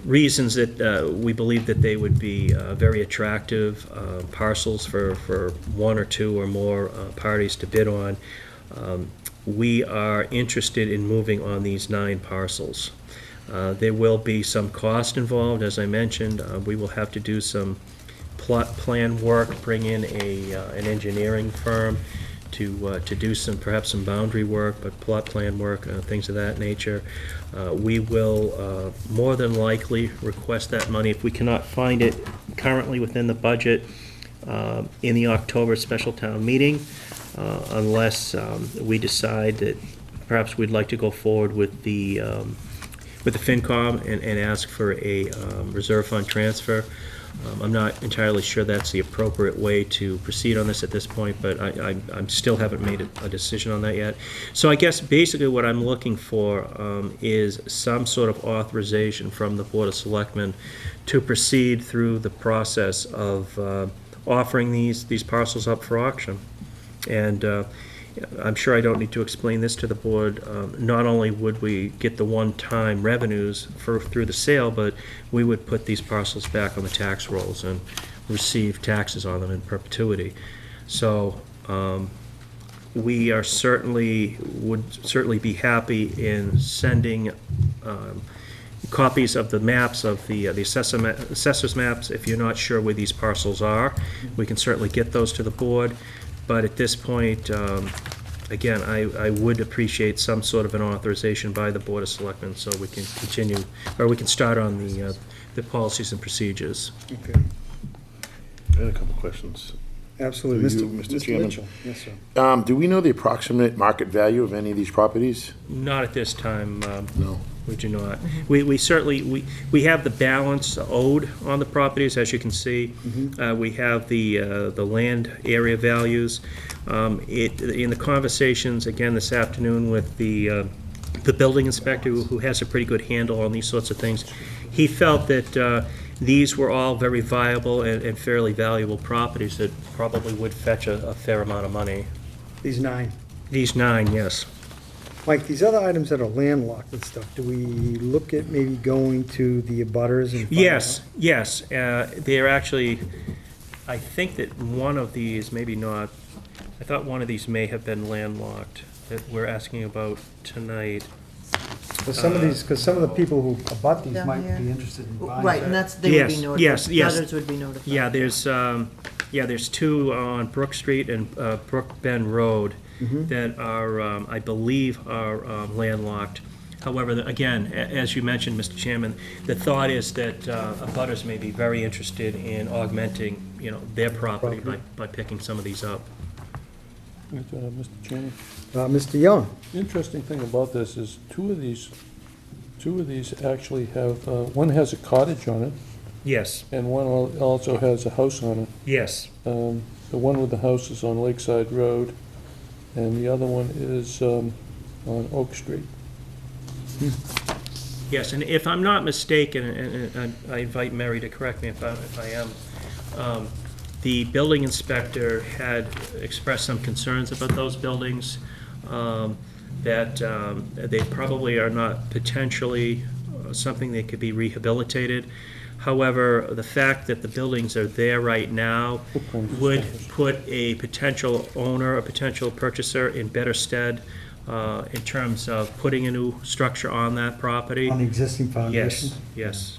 reasons that we believe that they would be very attractive parcels for one or two or more parties to bid on. We are interested in moving on these 9 parcels. There will be some cost involved, as I mentioned. We will have to do some plot plan work, bring in an engineering firm to do perhaps some boundary work, but plot plan work, things of that nature. We will more than likely request that money if we cannot find it currently within the budget in the October special town meeting, unless we decide that perhaps we'd like to go forward with the FinCom and ask for a reserve fund transfer. I'm not entirely sure that's the appropriate way to proceed on this at this point, but I still haven't made a decision on that yet. So I guess basically what I'm looking for is some sort of authorization from the Board of Selectmen to proceed through the process of offering these parcels up for auction. And I'm sure I don't need to explain this to the board. Not only would we get the one-time revenues through the sale, but we would put these parcels back on the tax rolls and receive taxes on them in perpetuity. So we would certainly be happy in sending copies of the maps of the assessor's maps. If you're not sure where these parcels are, we can certainly get those to the board. But at this point, again, I would appreciate some sort of an authorization by the Board of Selectmen so we can continue, or we can start on the policies and procedures. Okay, I had a couple questions. absolutely. Through you, Mr. Chairman. Mitchell. Yes, sir. Do we know the approximate market value of any of these properties? Not at this time. No. We do not. We certainly, we have the balance owed on the properties, as you can see. We have the land area values. In the conversations, again, this afternoon with the building inspector, who has a pretty good handle on these sorts of things, he felt that these were all very viable and fairly valuable properties that probably would fetch a fair amount of money. These 9. These 9, yes. Mike, these other items that are landlocked and stuff, do we look at maybe going to the abutters and? Yes. They're actually, I think that one of these, maybe not, I thought one of these may have been landlocked that we're asking about tonight. Because some of the people who abut these Down might here. be interested in buying. Right, and that's, they would be Yes, notified. yes. Others would be notified. Yeah, there's 2 on Brook Street and Brook Bend Road that are, I believe, are landlocked. However, again, as you mentioned, Mr. Chairman, the thought is that abutters may be very interested in augmenting, their property by picking some of these up. Mr. Chairman, Mr. Young? the interesting thing about this is two of these actually have, one has a cottage on it, Yes, and one also has a house on it. yes. The one with the house is on Lakeside Road, and the other one is on Oak Street. Yes, and if I'm not mistaken, and I invite Mary to correct me if I am, the building inspector had expressed some concerns about those buildings, that they probably are not potentially something that could be rehabilitated. However, the fact that the buildings are there right now would put a potential owner, a potential purchaser in better stead in terms of putting a new structure on that property. On the existing foundation? Yes, yes.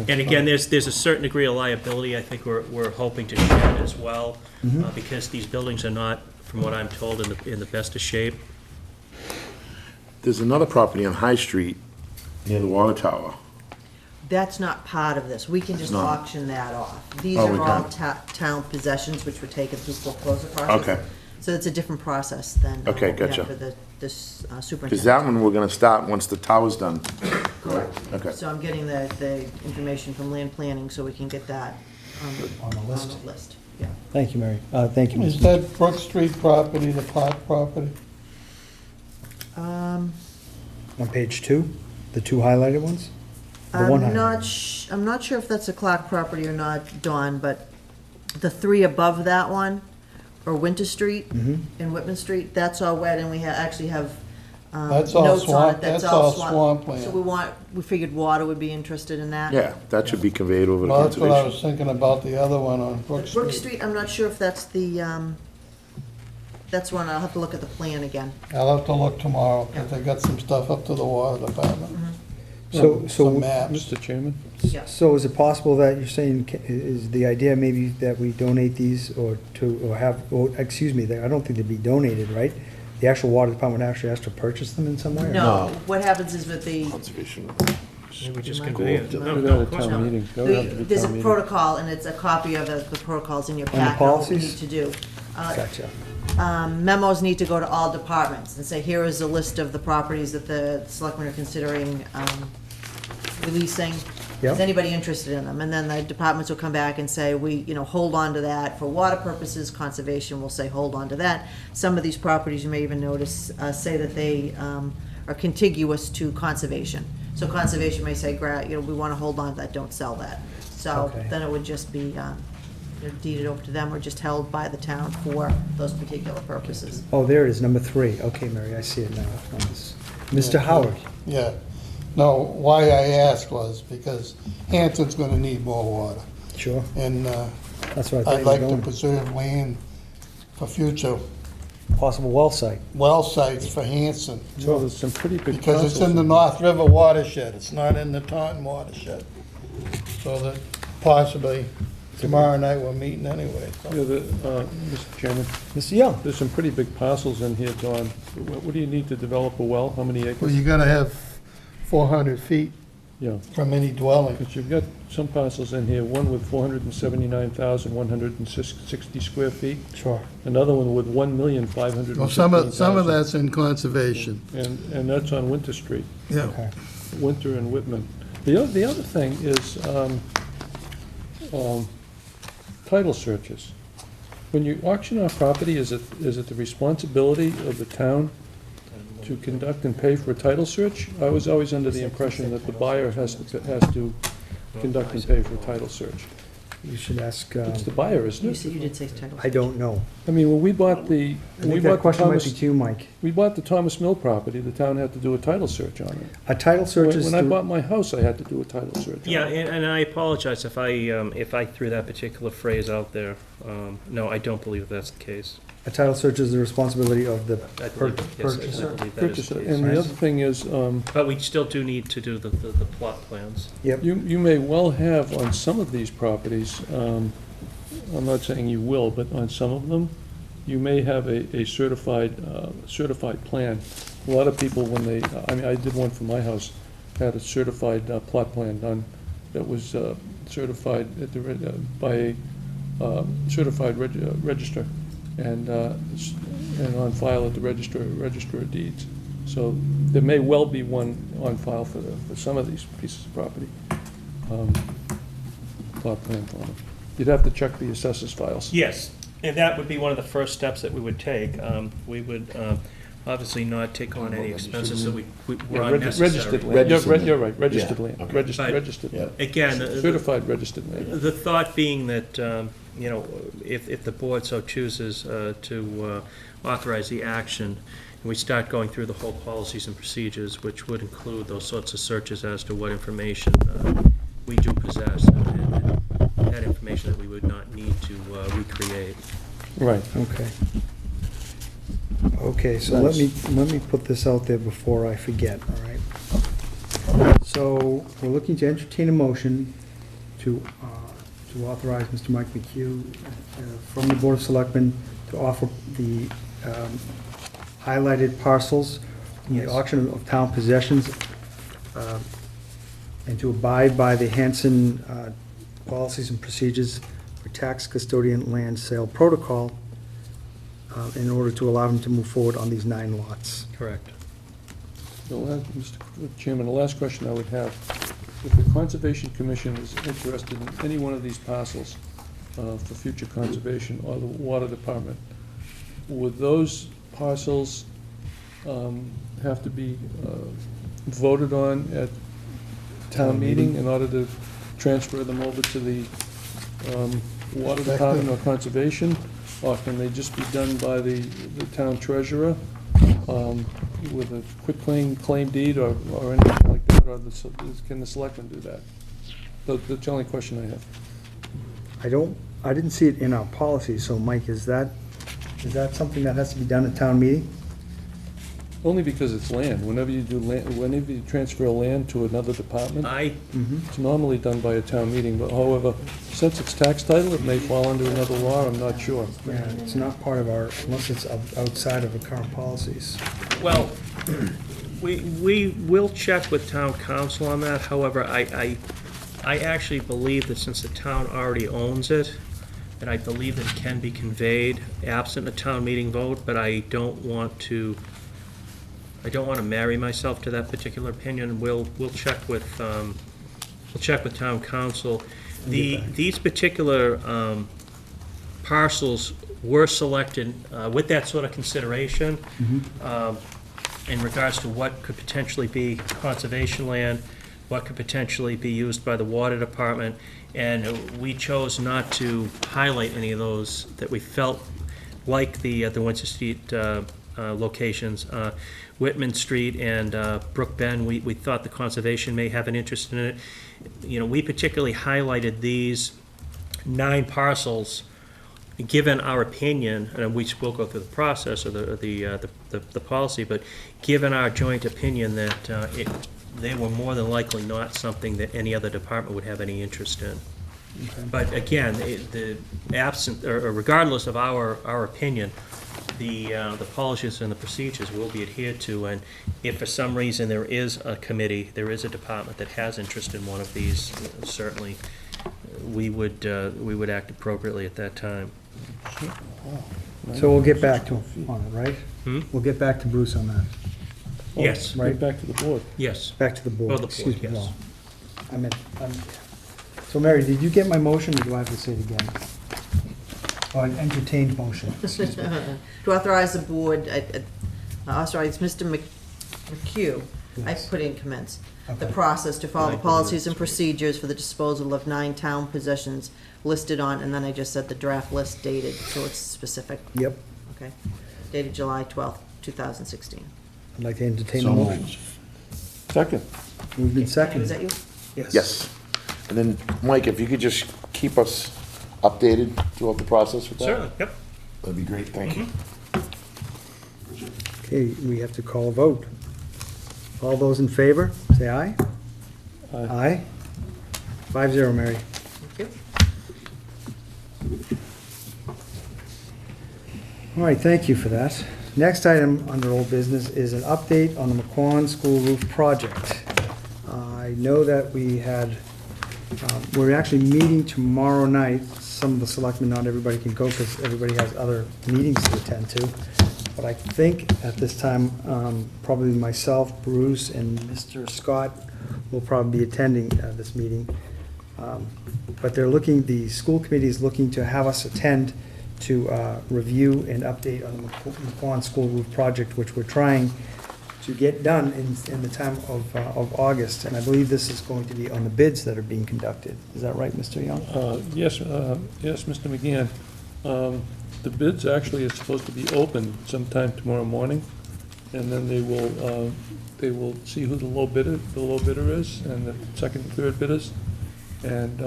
And again, there's a certain degree of liability I think we're hoping to shed as well, because these buildings are not, from what I'm told, in the best of shape. There's another property on High Street near the water tower. That's not part of this. We can just not. auction that off. These Oh, we are all can. town possessions which were taken through foreclosure process. Okay. So it's a different process than Okay, what we have gotcha. for this Because superintendent. that one we're gonna start once the tower's done. Correct. Okay. So I'm getting the information from land planning so we can get that On the list. on the list. Yeah. Thank you, Mary. Thank you, Is Mr. that Brook Street property, the Park property? On page 2, the 2 highlighted ones? The one highlighted. I'm not sure if that's a Clark property or not, Dawn, but the 3 above that one, or Winter Street Mm-hmm. and Whitman Street, that's all wet, and we actually have That's all notes on swamp- it. that's all swampland. So we figured water would be interested in that. Yeah, that should be conveyed over to Well, that's what I was conservation. thinking about the other one on Brook But Brook Street. Street, I'm not sure if that's the, that's one, I'll have to look at the plan again. I'll have to look tomorrow, because they got some stuff up to the water department. So, Some maps. Mr. Chairman? Yeah. so is it possible that you're saying, is the idea maybe that we donate these or excuse me, I don't think they'd be donated, right? The actual water department actually has to purchase them in some way? or No, what happens is with the, Conservation. Maybe we just Michael, convey it. do you No, Put no, it at of a course town not. meeting. That would have to be there's a town meeting. protocol, and it's a copy of the protocols in your the packet, what we policies? need to do. Gotcha. Memos need to go to all departments and say, here is a list of the properties that the selectmen are considering releasing. Yep. Is anybody interested in them? And then the departments will come back and say, hold on to that. For water purposes, conservation will say, hold on to that. Some of these properties, you may even notice, say that they are contiguous to conservation. So conservation may say, we want to hold on to that, don't sell that. So Okay. then it would just be deeded over to them or just held by the town for those particular purposes. Oh, there it is, number 3. Okay, Mary, I see it now. On this. Mr. Howard? Yeah. No, why I asked was because Hanson's gonna need more water. Sure. And That's what I thought I'd you like were to going. preserve land for future Possible well site. well sites for Hanson. Well, there's some pretty big Because it's in the parcels. North River watershed, it's not in the Taunton watershed. So that possibly tomorrow night we're meeting anyway. so. Yeah, Mr. Chairman, Mr. Young? there's some pretty big parcels in here, Don. What do you need to develop a well? How many Well, acres? you gotta have 400 feet Yeah, from any dwelling. because you've got some parcels in here, one with 479,160 square feet, Sure. another one with 1,515,000. Well, some of that's in conservation. And that's on Winter Street, Yeah. Okay. Winter and Whitman. The other thing is title searches. When you auction off property, is it the responsibility of the town to conduct and pay for a title search? I was always under the impression that the buyer has to conduct and pay for a title search. You should ask, It's the buyer, isn't You it? said you did say title. I don't know. I mean, when we bought I think that question might be to you, Mike. we bought the Thomas Mill property, the town had to do a title search on it. A title search is When I the- bought my house, I had to do a title search. on Yeah, it. and I apologize if I threw that particular phrase out there. No, I don't believe that's the case. a title search is the responsibility of the I believe, yes, I purchaser. believe that is Purchaser. the And case. the other thing is, But we still do need to do the plot plans. Yep. you may well have on some of these properties, I'm not saying you will, but on some of them, you may have a certified plan. A lot of people, when they, I did one for my house, had a certified plot plan done that was certified at the, by a certified register and on file at the Register of Deeds. So there may well be one on file for some of these pieces of property. Plot plan for them. You'd have to check the assessors files. Yes, and that would be one of the first steps that we would take. We would obviously not take on any expenses that were Yeah, unnecessary. registered land. You're right, registered Yeah, land, okay. But- registered land. Again, Certified registered land. the thought being that, if the board so chooses to authorize the action, we start going through the whole policies and procedures, which would include those sorts of searches as to what information we do possess, and that information that we would not need to recreate. Right. Okay. Okay, so let me put this out there before I forget, all right? So we're looking to entertain a motion to authorize Mr. Mike McHugh from the Board of Selectmen to offer the highlighted parcels in the auction of town possessions, and to abide by the Hanson policies and procedures for tax custodian land sale protocol in order to allow him to move forward on these 9 lots. Correct. Mr. Chairman, the last question I would have, if the Conservation Commission is interested in any one of these parcels for future conservation, or the Water Department, would those parcels have to be voted on at town meeting in order to transfer them over to the Water Department or Conservation? Or can they just be done by the town treasurer with a quitclaim deed or anything like that? Or can the selectmen do that? That's the only question I have. I didn't see it in our policy, so Mike, is that something that has to be done at town meeting? Only because it's land. Whenever you do land, whenever you transfer land to another department, it's normally done by a town meeting, but however, since it's tax title, it may fall under another law, I'm not sure. Yeah, it's not part of our, unless it's outside of the current policies. Well, we will check with town council on that. However, I actually believe that since the town already owns it, and I believe that it can be conveyed absent a town meeting vote, but I don't want to marry myself to that particular opinion. We'll check with town council. These particular parcels were selected with that sort of consideration in regards to what could potentially be conservation land, what could potentially be used by the Water Department, and we chose not to highlight any of those that we felt like the Windsor Street locations. Whitman Street and Brook Bend, we thought the conservation may have an interest in it. You know, we particularly highlighted these 9 parcels, given our opinion, and we will go through the process or the policy, but given our joint opinion that they were more than likely not something that any other department would have any interest in. Okay. But again, the absent, or regardless of our opinion, the policies and the procedures will be adhered to, and if for some reason there is a committee, there is a department that has interest in one of these, certainly we would act appropriately at that time. So we'll get back to him on it, right? We'll get back to Bruce on that. Yes. Right. Back to the board. Yes. Back to the board. Oh, the board, Excuse me, yes. no. So Mary, did you get my motion, or do I have to say it again? Oh, an entertained motion. To authorize the board, authorize Mr. McHugh, I Yes. put in commence, the Okay. process to follow the Right. policies and procedures for the disposal of 9 town possessions listed on, and then I just said the draft list dated, so it's specific, Yep, okay? Dated July 12th, 2016. I'd like to entertain the So motion. moved. Second. Moved and Is seconded. that you? Yes. And then, Mike, if you could just keep us updated throughout the process with that? Certainly, yep. That'd be great, thank you. Okay, we have to call a vote. All those in favor, say aye. Aye. Aye. 5-0, Mary. Thank you. All right, thank you for that. Next item under old business is an update on the McQuon School Roof Project. I know that we're actually meeting tomorrow night. Some of the selectmen, not everybody can go because everybody has other meetings to attend to. But I think at this time, probably myself, Bruce, and Mr. Scott will probably be attending this meeting. But the school committee is looking to have us attend to review and update on the McQuon School Roof Project, which we're trying to get done in the time of August. And I believe this is going to be on the bids that are being conducted. Is that right, Mr. Young? Yes, Mr. McGann. The bids actually are supposed to be open sometime tomorrow morning, and then they will see who the low bidder is, and the second and third bidders. And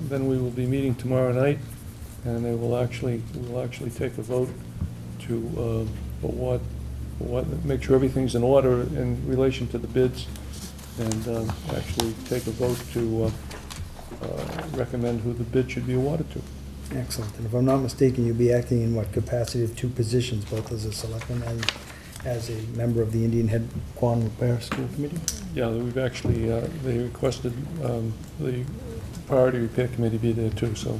then we will be meeting tomorrow night, and we will actually take a vote to make sure everything's in order in relation to the bids, and actually take a vote to recommend who the bid should be awarded to. Excellent. And if I'm not mistaken, you'll be acting in what capacity of two positions, both as a selectman and as a member of the Indian Head Quantum Repair School Committee? Yeah, we've actually, they requested the priority repair committee be there too, so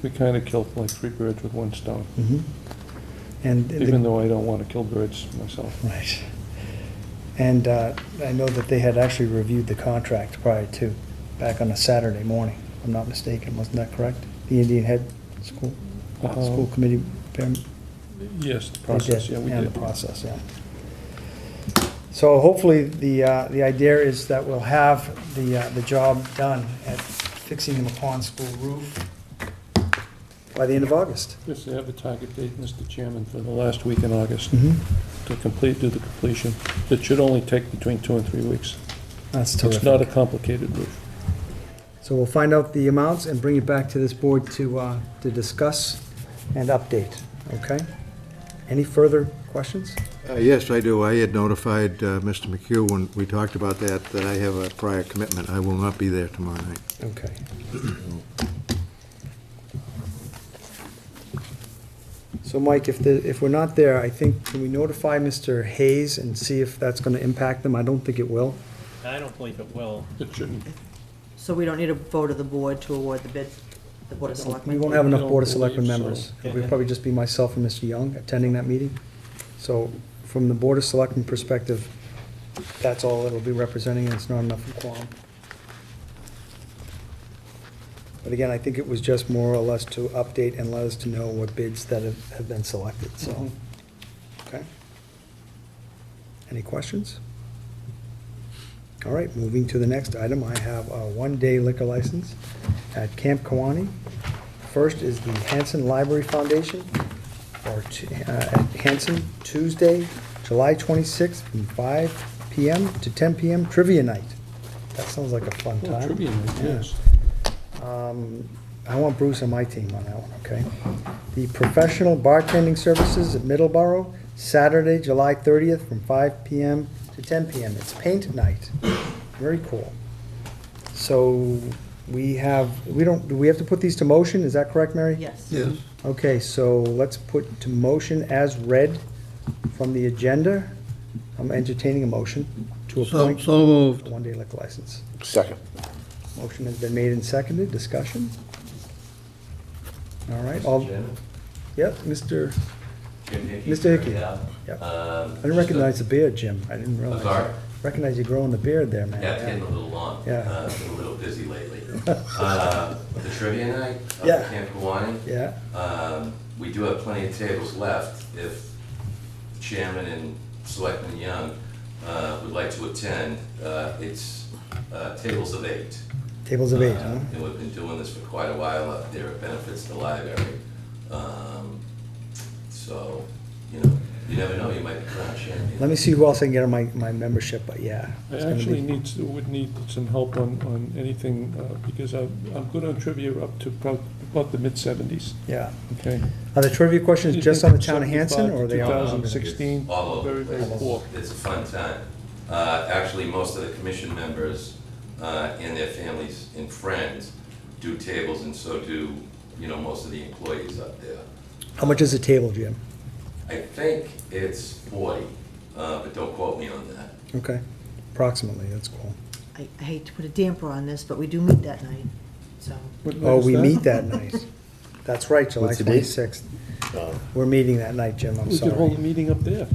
we kind of killed like 3 birds with 1 stone, Mm-hmm. And even though I don't want to kill birds myself. Right. And I know that they had actually reviewed the contract prior to, back on a Saturday morning, if I'm not mistaken, wasn't that correct? The Indian Head School Committee, they Yes, the process, did, yeah, we and did. the process, yeah. So hopefully, the idea is that we'll have the job done at fixing the McQuon School roof by the end of August. Yes, they have the target date, Mr. Chairman, for the last week in August Mm-hmm. to do the completion. It should only take between 2 and 3 weeks. That's It's not a terrific. complicated roof. So we'll find out the amounts and bring it back to this board to discuss and update, okay? Any further questions? Yes, I do. I had notified Mr. McHugh when we talked about that I have a prior commitment. I will not be there tomorrow night. Okay. So Mike, if we're not there, I think, can we notify Mr. Hayes and see if that's gonna impact them? I don't think it will. I don't believe it will. It shouldn't. So we don't need a vote of the board to award the bid, the Board of We Selectmen? won't have enough I don't Board of Selectmen believe so. members. It'll probably just be myself and Mr. Young attending that meeting. So from the Board of Selectmen perspective, that's all it'll be representing, and it's not enough of a quorum. But again, I think it was just more or less to update and let us to know what bids that have been selected, so, okay. Any questions? All right, moving to the next item, I have a one-day liquor license at Camp Kawani. First is the Hanson Library Foundation, at Hanson, Tuesday, July 26th, from 5 PM to 10 PM, trivia night. That sounds like a fun Oh, time. trivia night, Yeah. yes. I want Bruce on my team on that one, okay? The Professional Bartending Services at Middleborough, Saturday, July 30th, from 5 PM to 10 PM. It's paint night. Very cool. So do we have to put these to motion? Is that correct, Mary? Yes. Yes. Okay, so let's put to motion as read from the agenda. I'm entertaining a motion to appoint So moved. a one-day liquor license. Second. Motion has been made and seconded. Discussion? All right, all, Chairman? yep, Mr. Jim Hickey. Mr. Hickey. Yeah. Yep. I I didn't recognize the beard, Jim. I didn't realize. sorry? Recognize you growing the beard there, man. Yeah, it's getting a little long. Yeah. Been a little busy lately. The trivia night up Yeah. at Camp Kawani, Yeah, we do have plenty of tables left if Chairman and Selectman Young would like to attend. It's tables of 8. tables of 8, huh? And we've been doing this for quite a while up there. It benefits the library. So, you never know, you might be crowned champion. Let me see who else I can get on my membership, but yeah. I it's gonna actually be- would need some help on anything, because I'm good on trivia up to about the mid-70s, Yeah. okay? Are the trivia questions just on the town of Hanson, 75 or are they all? 2016, It's all over very, the very place. poor. It's a fun time. Actually, most of the commission members and their families and friends do tables, and so do, most of the employees up there. How much is a table, Jim? I think it's 40, but don't quote me on that. Okay, approximately, that's cool. I hate to put a damper on this, but we do meet that night, so. What night Oh, is we that? meet that night. That's right, July What's the date? 26th. We're meeting that night, Jim, I'm We could hold a sorry. meeting up there,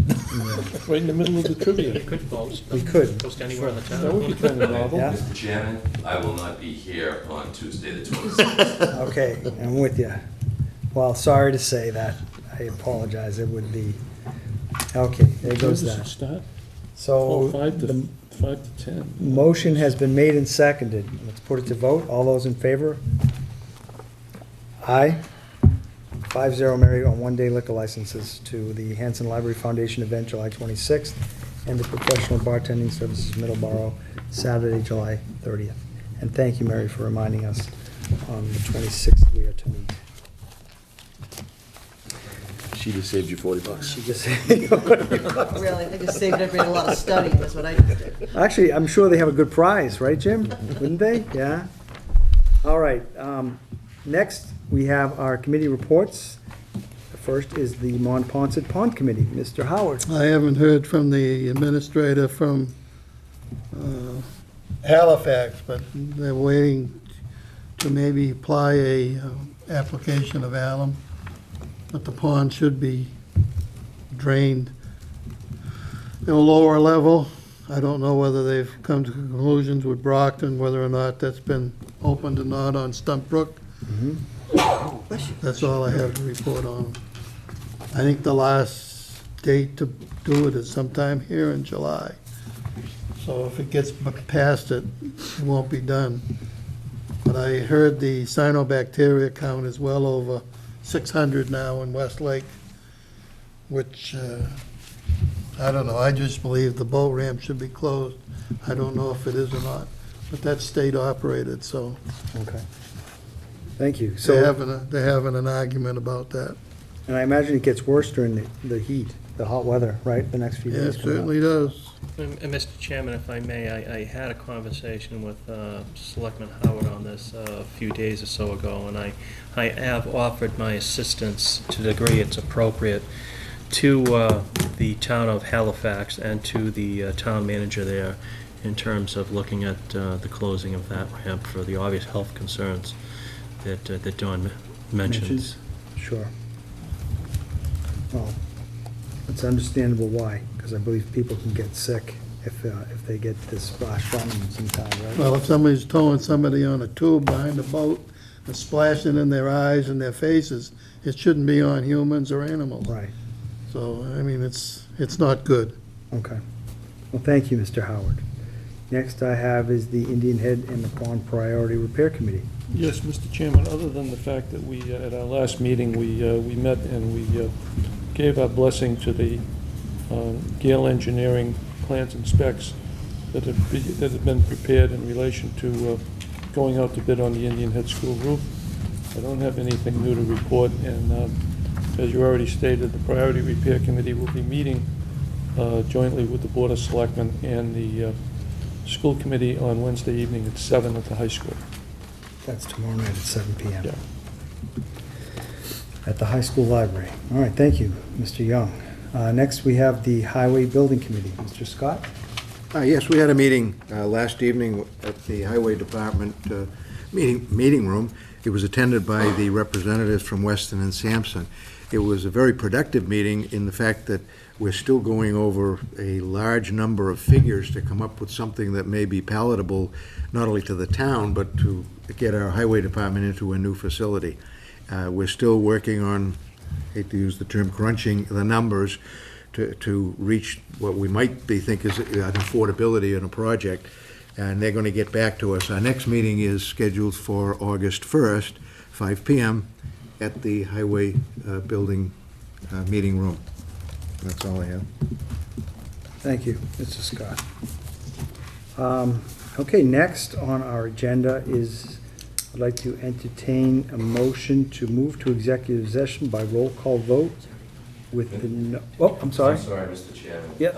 right in the middle of the trivia. You could post. We could. Post anywhere in the town. That would be kind of novel. Yeah. Mr. Chairman, I will not be here on Tuesday the 26th. Okay, I'm with you. Well, sorry to say that. I apologize, it would be, okay, there goes When does it that. start? So, 5 the to 10. motion has been made and seconded. Let's put it to vote. All those in favor? Aye. 5-0, Mary, on one-day liquor licenses to the Hanson Library Foundation event, July 26th, and the Professional Bartending Services Middleborough, Saturday, July 30th. And thank you, Mary, for reminding us on the 26th we are to meet. She just saved you $40. She just Really, I just saved everybody a lot of studying, that's what I just did. Actually, I'm sure they have a good prize, right, Jim? Wouldn't they? Yeah? All right. Next, we have our committee reports. The first is the Monpont Pond Committee. Mr. Howard. I haven't heard from the administrator from Halifax, but they're waiting to maybe apply a application of alum. But the pond should be drained at a lower level. I don't know whether they've come to conclusions with Brockton, whether or not that's been opened or not on Stump Brook. That's all I have to report on. I think the last date to do it is sometime here in July. So if it gets past it, it won't be done. But I heard the cyanobacteria count is well over 600 now in Westlake, which, I don't know, I just believe the boat ramp should be closed. I don't know if it is or not, but that's state operated, so Okay. Thank you. they're So, having an argument about that. and I imagine it gets worse during the heat, the hot weather, right, the next few Yeah, days? it coming up. certainly does. And Mr. Chairman, if I may, I had a conversation with Selectman Howard on this a few days or so ago, and I have offered my assistance to the degree it's appropriate to the town of Halifax and to the town manager there in terms of looking at the closing of that ramp for the obvious health concerns that Don mentions. Sure. Well, it's understandable why, because I believe people can get sick if they get this splash from them sometimes, right? Well, if somebody's towing somebody on a tube behind a boat and splashing in their eyes and their faces, it shouldn't be on humans or animals. Right, So, I mean, it's not good. okay. Well, thank you, Mr. Howard. Next I have is the Indian Head and the Pond Priority Repair Committee. Yes, Mr. Chairman, other than the fact that we, at our last meeting, we met and we gave our blessing to the Gale Engineering plans and specs that have been prepared in relation to going out to bid on the Indian Head School roof. I don't have anything new to report, and as you already stated, the Priority Repair Committee will be meeting jointly with the Board of Selectmen and the School Committee on Wednesday evening at 7 at the high school. That's tomorrow night at 7 p.m. Yeah. At the high school library. All right, thank you, Mr. Young. Next, we have the Highway Building Committee. Mr. Scott? Yes, we had a meeting last evening at the Highway Department meeting room. It was attended by the representatives from Weston and Sampson. It was a very productive meeting in the fact that we're still going over a large number of figures to come up with something that may be palatable, not only to the town, but to get our highway department into a new facility. We're still working on, hate to use the term, crunching the numbers to reach what we might think is an affordability in a project, and they're going to get back to us. Our next meeting is scheduled for August 1st, 5 p.m. at the Highway Building Meeting Room. That's all I have. Thank you, Mr. Scott. Okay, next on our agenda is, I'd like to entertain a motion to move to executive session by roll call vote with the, oh, I'm sorry. I'm sorry, Mr. Chairman. Yep.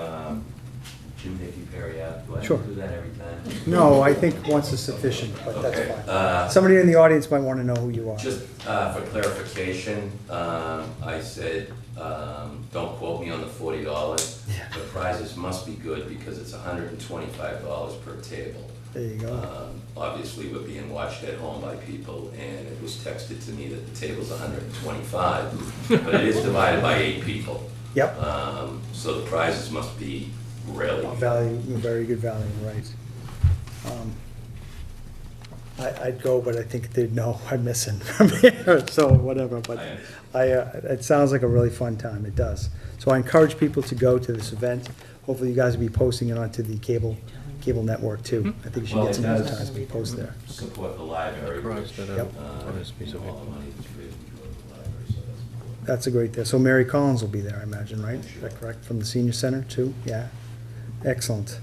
Jim Hickey Perry, do I Sure. have to do that every time? No, I think once is sufficient, but that's Okay, fine. Somebody in the audience might want to know who you are. Just for clarification, I said, don't quote me on the $40. The prizes must be good because it's $125 per table. There you go. Obviously, we're being watched at home by people, and it was texted to me that the table's 125, but it is divided by 8 people. Yep. So the prizes must be really good. Value, very good value, right. I'd go, but I think they'd know I'm missing from here, so whatever, but it sounds like a really fun time, it does. So I encourage people to go to this event. Hopefully you guys will be posting it onto the cable network too. I think you should Well, get some it does. advertisement post there. Support the library, Across which, that, Yep. on this piece of all paper. the money is raised to go to the library, so that's important. That's a great thing. So Mary Collins will be there, I imagine, right? Is that correct? From the senior center too? Yeah. Excellent.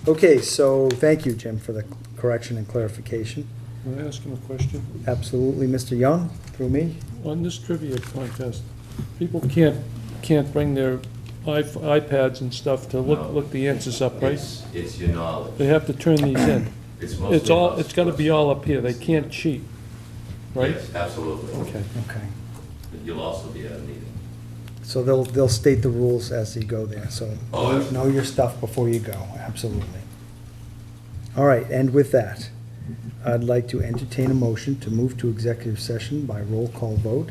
Okay, so thank you, Jim, for the correction and clarification. Can I ask him a question? Absolutely, Mr. Young, through me. On this trivia contest, people can't bring their iPads and stuff to look the answers up, right? It's your knowledge. They have to turn these in. It's mostly. It's gotta be all up here, they can't cheat, right? Yes, absolutely. Okay. Okay. But you'll also be at a meeting. So they'll state the rules as you go there, so Oh, absolutely. know your stuff before you go, absolutely. All right, and with that, I'd like to entertain a motion to move to executive session by roll call vote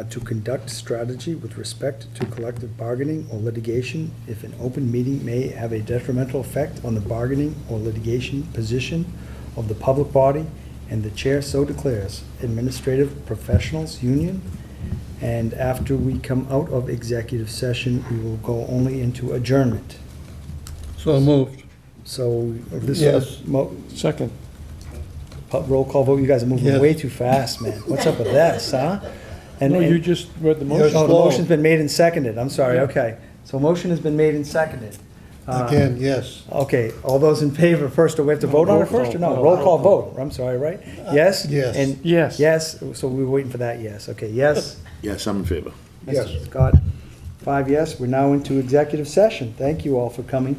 to conduct strategy with respect to collective bargaining or litigation if an open meeting may have a detrimental effect on the bargaining or litigation position of the public body, and the chair so declares. Administrative Professionals Union. And after we come out of executive session, we will go only into adjournment. So moved. So this Yes. is Second. roll call vote. You guys are moving Yes. way too fast, man. What's up with this, huh? And No, you just read the Yes. motion. oh, the slow. motion's been made and seconded. I'm sorry. Okay, so motion has been made and seconded. Again, yes. Okay, all those in favor first, do we have to vote on it roll first or call. no? No, Roll roll call call. vote. I'm sorry, right? Yes? Yes. And Yes. yes, so we were waiting for that yes. Okay, yes. Yes, I'm in favor. Yes. Scott, 5 yes. We're now into executive session. Thank you all for coming.